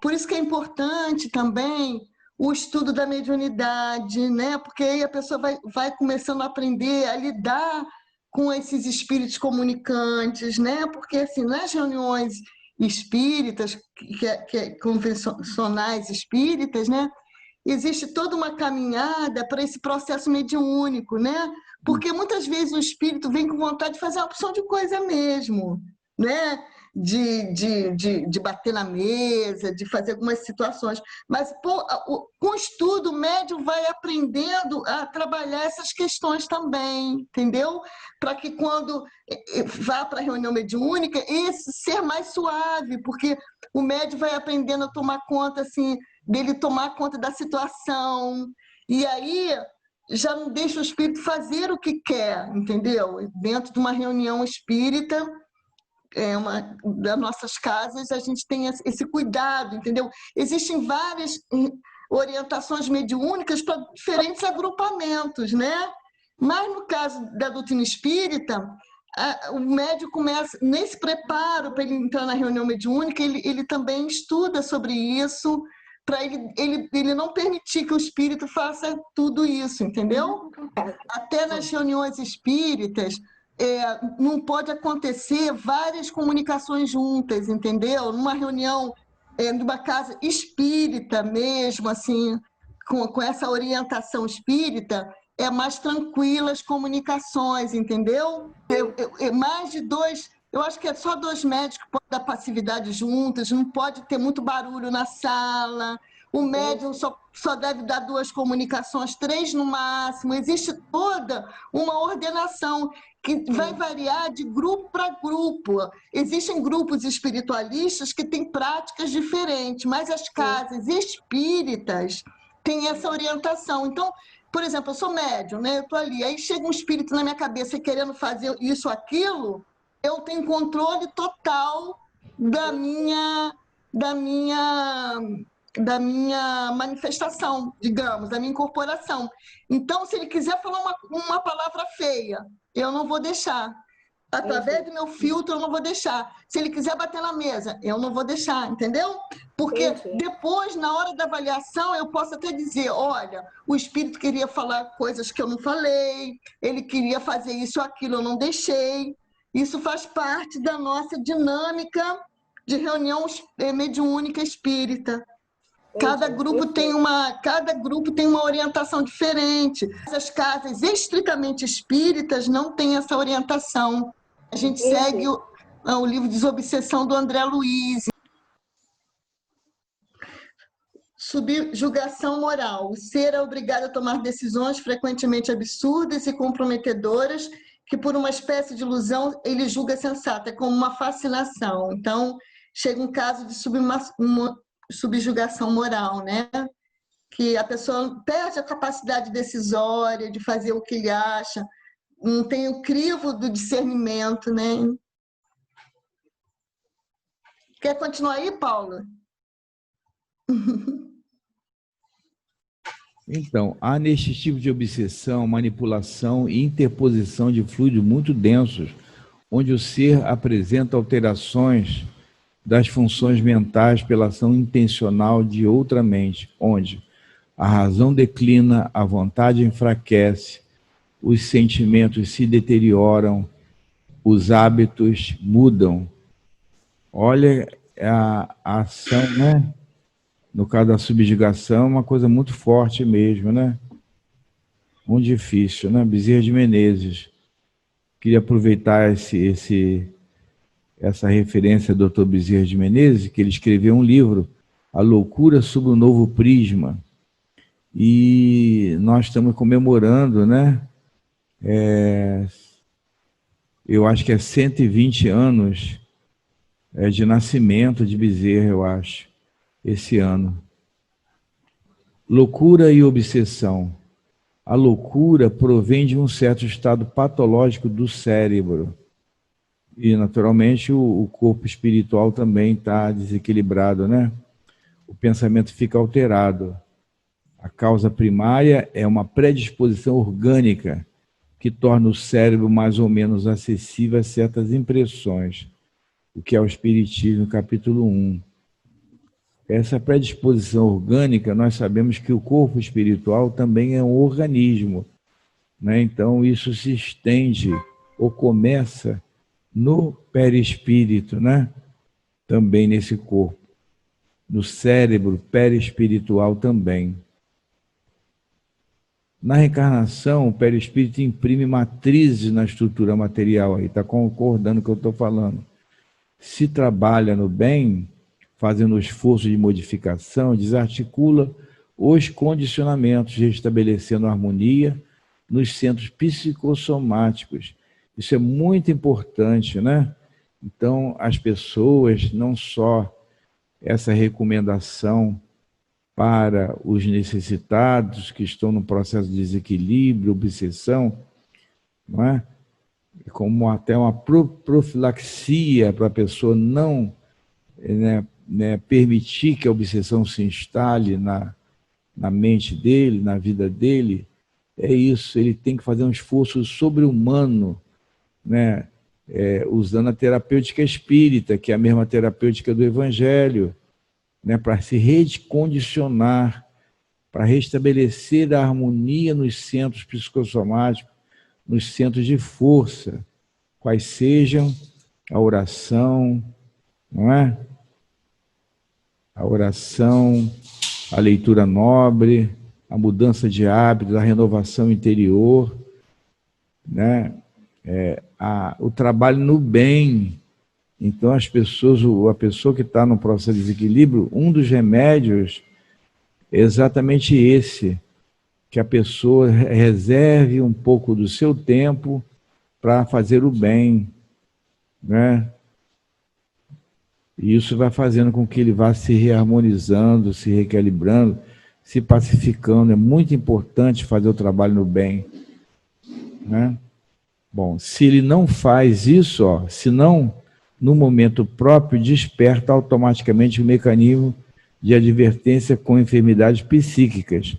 Por isso que é importante também o estudo da mediunidade, né? Porque aí a pessoa vai começando a aprender a lidar com esses espíritos comunicantes, né? Porque assim, nas reuniões espíritas, convencionais espíritas, né? Existe toda uma caminhada para esse processo mediúnico, né? Porque muitas vezes o espírito vem com vontade de fazer uma opção de coisa mesmo, né? De bater na mesa, de fazer algumas situações. Mas com o estudo, o médium vai aprendendo a trabalhar essas questões também, entendeu? Para que quando vá para a reunião mediúnica, esse ser mais suave, porque o médium vai aprendendo a tomar conta, assim, dele tomar conta da situação. E aí já não deixa o espírito fazer o que quer, entendeu? Dentro de uma reunião espírita, das nossas casas, a gente tem esse cuidado, entendeu? Existem várias orientações mediúnicas para diferentes agrupamentos, né? Mas no caso da doutrina espírita, o médium começa, nesse preparo para ele entrar na reunião mediúnica, ele também estuda sobre isso, para ele não permitir que o espírito faça tudo isso, entendeu? Até nas reuniões espíritas, não pode acontecer várias comunicações juntas, entendeu? Numa reunião, numa casa espírita mesmo, assim, com essa orientação espírita, é mais tranquila as comunicações, entendeu? Mais de dois, eu acho que é só 2 médicos que podem dar passividade juntos, não pode ter muito barulho na sala, o médium só deve dar 2 comunicações, 3 no máximo, existe toda uma ordenação que vai variar de grupo para grupo. Existem grupos espiritualistas que têm práticas diferentes, mas as casas espíritas têm essa orientação. Então, por exemplo, eu sou médium, né? Eu estou ali, aí chega um espírito na minha cabeça querendo fazer isso, aquilo, eu tenho controle total da minha manifestação, digamos, da minha incorporação. Então, se ele quiser falar uma palavra feia, eu não vou deixar. Através do meu filtro, eu não vou deixar. Se ele quiser bater na mesa, eu não vou deixar, entendeu? Porque depois, na hora da avaliação, eu posso até dizer, olha, o espírito queria falar coisas que eu não falei, ele queria fazer isso ou aquilo, eu não deixei. Isso faz parte da nossa dinâmica de reunião mediúnica espírita. Cada grupo tem uma orientação diferente. As casas estritamente espíritas não têm essa orientação. A gente segue o livro Desobsessão do André Luiz. Subjugação moral. O ser é obrigado a tomar decisões frequentemente absurdas e comprometedoras que, por uma espécie de ilusão, ele julga sensata. É como uma fascinação. Então, chega um caso de subjugação moral, né? Que a pessoa perde a capacidade decisória de fazer o que ele acha, não tem o crivo do discernimento, né? Quer continuar aí, Paulo? Então, há neste tipo de obsessão, manipulação e interposição de fluidos muito densos, onde o ser apresenta alterações das funções mentais pela ação intencional de outra mente, onde, A razão declina, a vontade enfraquece, os sentimentos se deterioram, os hábitos mudam. Olha a ação, né? No caso da subjugação, uma coisa muito forte mesmo, né? Muito difícil, né? Bezerra de Menezes. Queria aproveitar essa referência do Dr. Bezerra de Menezes, que ele escreveu um livro, A Loucura sob o Novo Prisma. E nós estamos comemorando, né? Eu acho que é 120 anos de nascimento de Bezerra, eu acho, esse ano. Loucura e obsessão. A loucura provém de um certo estado patológico do cérebro. E, naturalmente, o corpo espiritual também está desequilibrado, né? O pensamento fica alterado. A causa primária é uma predisposição orgânica que torna o cérebro mais ou menos acessível a certas impressões, o que é o Espiritismo, capítulo 1. Essa predisposição orgânica, nós sabemos que o corpo espiritual também é um organismo, né? Então, isso se estende ou começa no perispírito, né? Também nesse corpo. No cérebro perispiritual também. Na reencarnação, o perispírito imprime matrizes na estrutura material. Aí está concordando com o que eu estou falando. Se trabalha no bem, fazendo o esforço de modificação, desarticula os condicionamentos, restabelecendo a harmonia nos centros psicossomáticos. Isso é muito importante, né? Então, as pessoas, não só essa recomendação para os necessitados que estão no processo de desequilíbrio, obsessão, não é? Como até uma profilaxia para a pessoa não permitir que a obsessão se instale na mente dele, na vida dele. É isso, ele tem que fazer um esforço sobre-humano, né? Usando a terapêutica espírita, que é a mesma terapêutica do Evangelho, né? Para se recondicionar, para restabelecer a harmonia nos centros psicossomáticos, nos centros de força, quais sejam a oração, não é? A oração, a leitura nobre, a mudança de hábitos, a renovação interior, né? O trabalho no bem. Então, a pessoa que está no processo de desequilíbrio, um dos remédios é exatamente esse, que a pessoa reserve um pouco do seu tempo para fazer o bem, né? E isso vai fazendo com que ele vá se reharmonizando, se reequilibrando, se pacificando. É muito importante fazer o trabalho no bem, né? Bom, se ele não faz isso, se não, no momento próprio, desperta automaticamente o mecanismo de advertência com enfermidades psíquicas.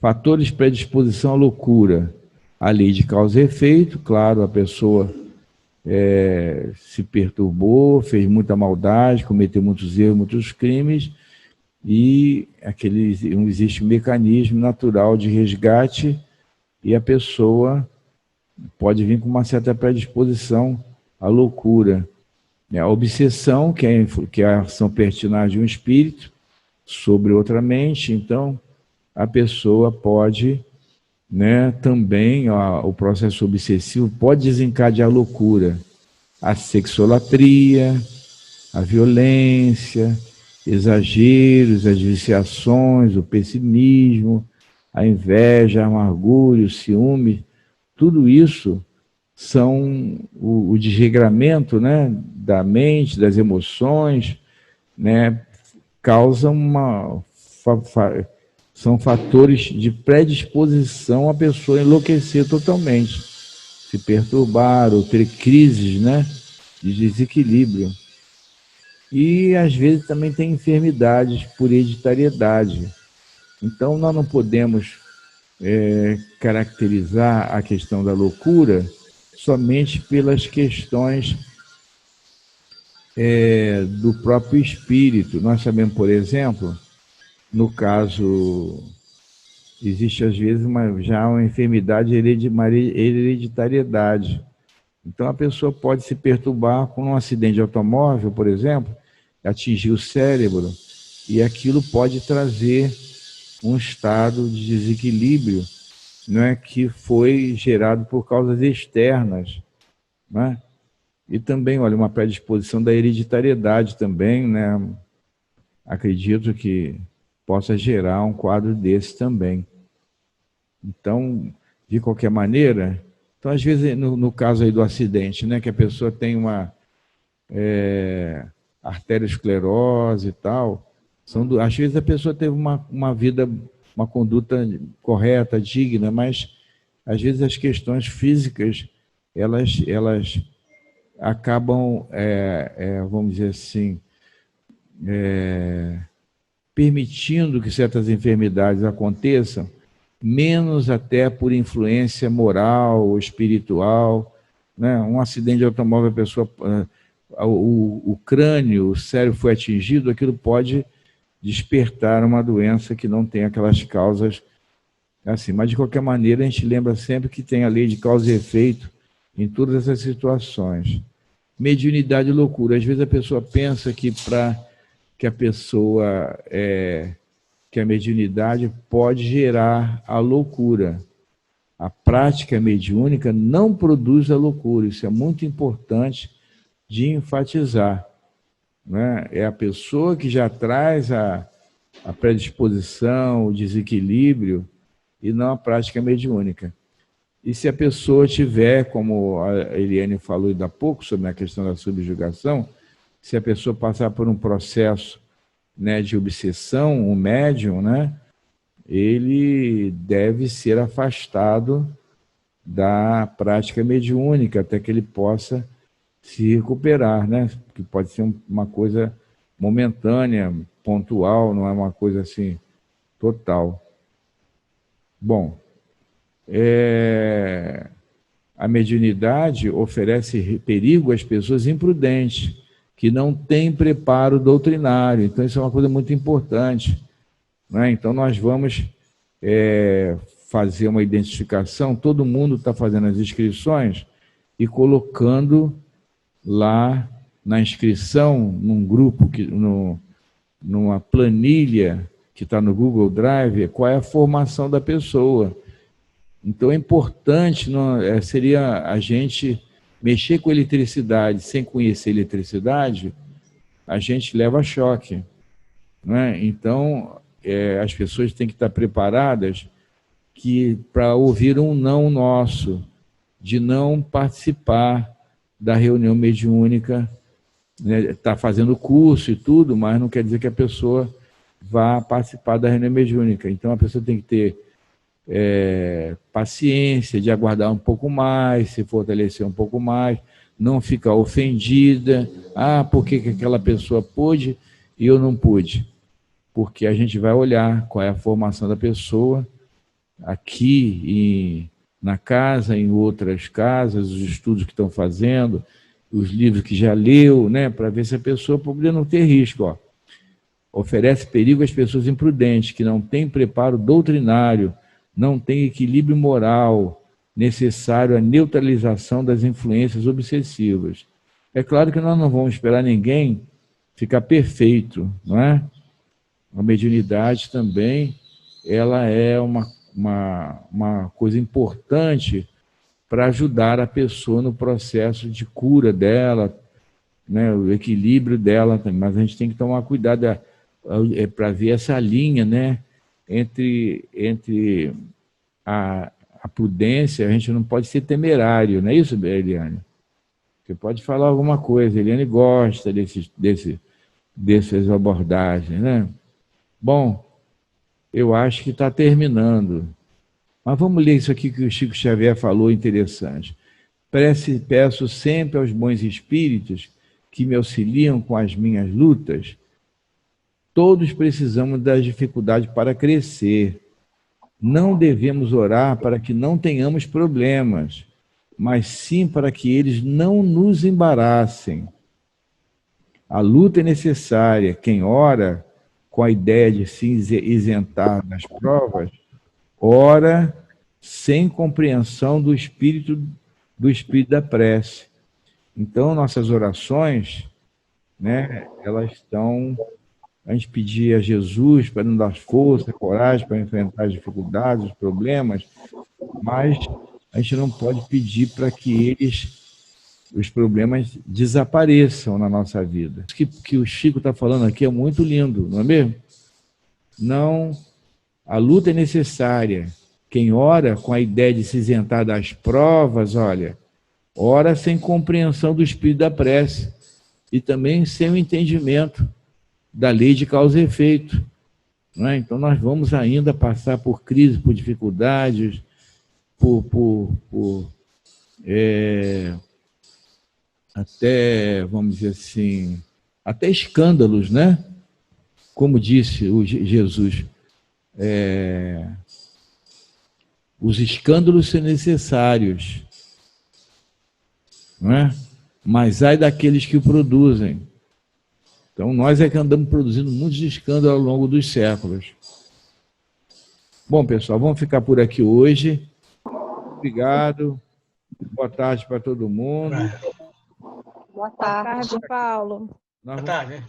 Fatores de predisposição à loucura. A lei de causa e efeito, claro, a pessoa se perturbou, fez muita maldade, cometeu muitos erros, muitos crimes, e existe um mecanismo natural de resgate, e a pessoa pode vir com uma certa predisposição à loucura. A obsessão, que é a ação pertinaz de um espírito sobre outra mente, então a pessoa pode, né, também, o processo obsessivo pode desencadear a loucura, a sexolatria, a violência, exageros, as viciações, o pessimismo, a inveja, a amargura, o ciúme. Tudo isso são o desregramento, né, da mente, das emoções, né, são fatores de predisposição a pessoa enlouquecer totalmente, se perturbar ou ter crises, né, de desequilíbrio. E às vezes também tem enfermidades por hereditariedade. Então nós não podemos caracterizar a questão da loucura somente pelas questões do próprio espírito. Nós sabemos, por exemplo, no caso existe às vezes já uma enfermidade, uma hereditariedade. Então a pessoa pode se perturbar com um acidente de automóvel, por exemplo, atingir o cérebro, e aquilo pode trazer um estado de desequilíbrio, não é, que foi gerado por causas externas, né? E também, olha, uma predisposição da hereditariedade também, né? Acredito que possa gerar um quadro desse também. Então, de qualquer maneira, então às vezes no caso aí do acidente, né, que a pessoa tem uma arteriosclerose e tal, às vezes a pessoa teve uma vida, uma conduta correta, digna, mas às vezes as questões físicas, elas acabam, vamos dizer assim, permitindo que certas enfermidades aconteçam, menos até por influência moral ou espiritual, né? Um acidente de automóvel, a pessoa, o crânio, o cérebro foi atingido, aquilo pode despertar uma doença que não tem aquelas causas assim. Mas, de qualquer maneira, a gente lembra sempre que tem a lei de causa e efeito em todas essas situações. Mediunidade e loucura. Às vezes a pessoa pensa que que a mediunidade pode gerar a loucura. A prática mediúnica não produz a loucura. Isso é muito importante de enfatizar, né? É a pessoa que já traz a predisposição, o desequilíbrio, e não a prática mediúnica. E se a pessoa tiver, como a Eliane falou ainda há pouco sobre a questão da subjugação, se a pessoa passar por um processo, né, de obsessão, um médium, né, ele deve ser afastado da prática mediúnica até que ele possa se recuperar, né? Que pode ser uma coisa momentânea, pontual, não é uma coisa assim total. Bom, a mediunidade oferece perigo às pessoas imprudentes, que não têm preparo doutrinário. Então, isso é uma coisa muito importante, né? Então, nós vamos fazer uma identificação, todo mundo está fazendo as inscrições e colocando lá na inscrição, num grupo, numa planilha que está no Google Drive, qual é a formação da pessoa. Então, é importante, seria a gente mexer com eletricidade sem conhecer eletricidade, a gente leva choque, né? Então, as pessoas têm que estar preparadas para ouvir um não nosso, de não participar da reunião mediúnica, né? Está fazendo curso e tudo, mas não quer dizer que a pessoa vá participar da reunião mediúnica. Então, a pessoa tem que ter paciência de aguardar um pouco mais, se fortalecer um pouco mais, não ficar ofendida. Por que aquela pessoa pôde e eu não pude? Porque a gente vai olhar qual é a formação da pessoa aqui na casa, em outras casas, os estudos que estão fazendo, os livros que já leu, né, para ver se a pessoa poderia não ter risco. Oferece perigo às pessoas imprudentes, que não têm preparo doutrinário, não tem equilíbrio moral necessário à neutralização das influências obsessivas. É claro que nós não vamos esperar ninguém ficar perfeito, não é? A mediunidade também, ela é uma coisa importante para ajudar a pessoa no processo de cura dela, né, o equilíbrio dela também. Mas a gente tem que tomar cuidado para ver essa linha, né, entre a prudência. A gente não pode ser temerário, não é isso, Eliane? Você pode falar alguma coisa, a Eliane gosta dessas abordagens, né? Bom, eu acho que está terminando. Mas vamos ler isso aqui que o Chico Xavier falou, interessante. Peço sempre aos bons espíritos que me auxiliam com as minhas lutas. Todos precisamos das dificuldades para crescer. Não devemos orar para que não tenhamos problemas, mas sim para que eles não nos embaraçem. A luta é necessária. Quem ora com a ideia de se isentar das provas, ora sem compreensão do espírito da prece. Então, nossas orações, né, elas estão... A gente pedir a Jesus para nos dar força, coragem para enfrentar as dificuldades, os problemas, mas a gente não pode pedir para que os problemas desapareçam na nossa vida. O que o Chico está falando aqui é muito lindo, não é mesmo? Não, a luta é necessária. Quem ora com a ideia de se isentar das provas, olha, ora sem compreensão do espírito da prece e também sem o entendimento da lei de causa e efeito. Não é? Então, nós vamos ainda passar por crises, por dificuldades, até, vamos dizer assim, até escândalos, né? Como disse o Jesus, os escândalos são necessários, não é? Mas ai daqueles que o produzem. Então, nós é que andamos produzindo muitos escândalos ao longo dos séculos. Bom, pessoal, vamos ficar por aqui hoje. Obrigado. Boa tarde para todo mundo. Boa tarde, Paulo. Boa tarde.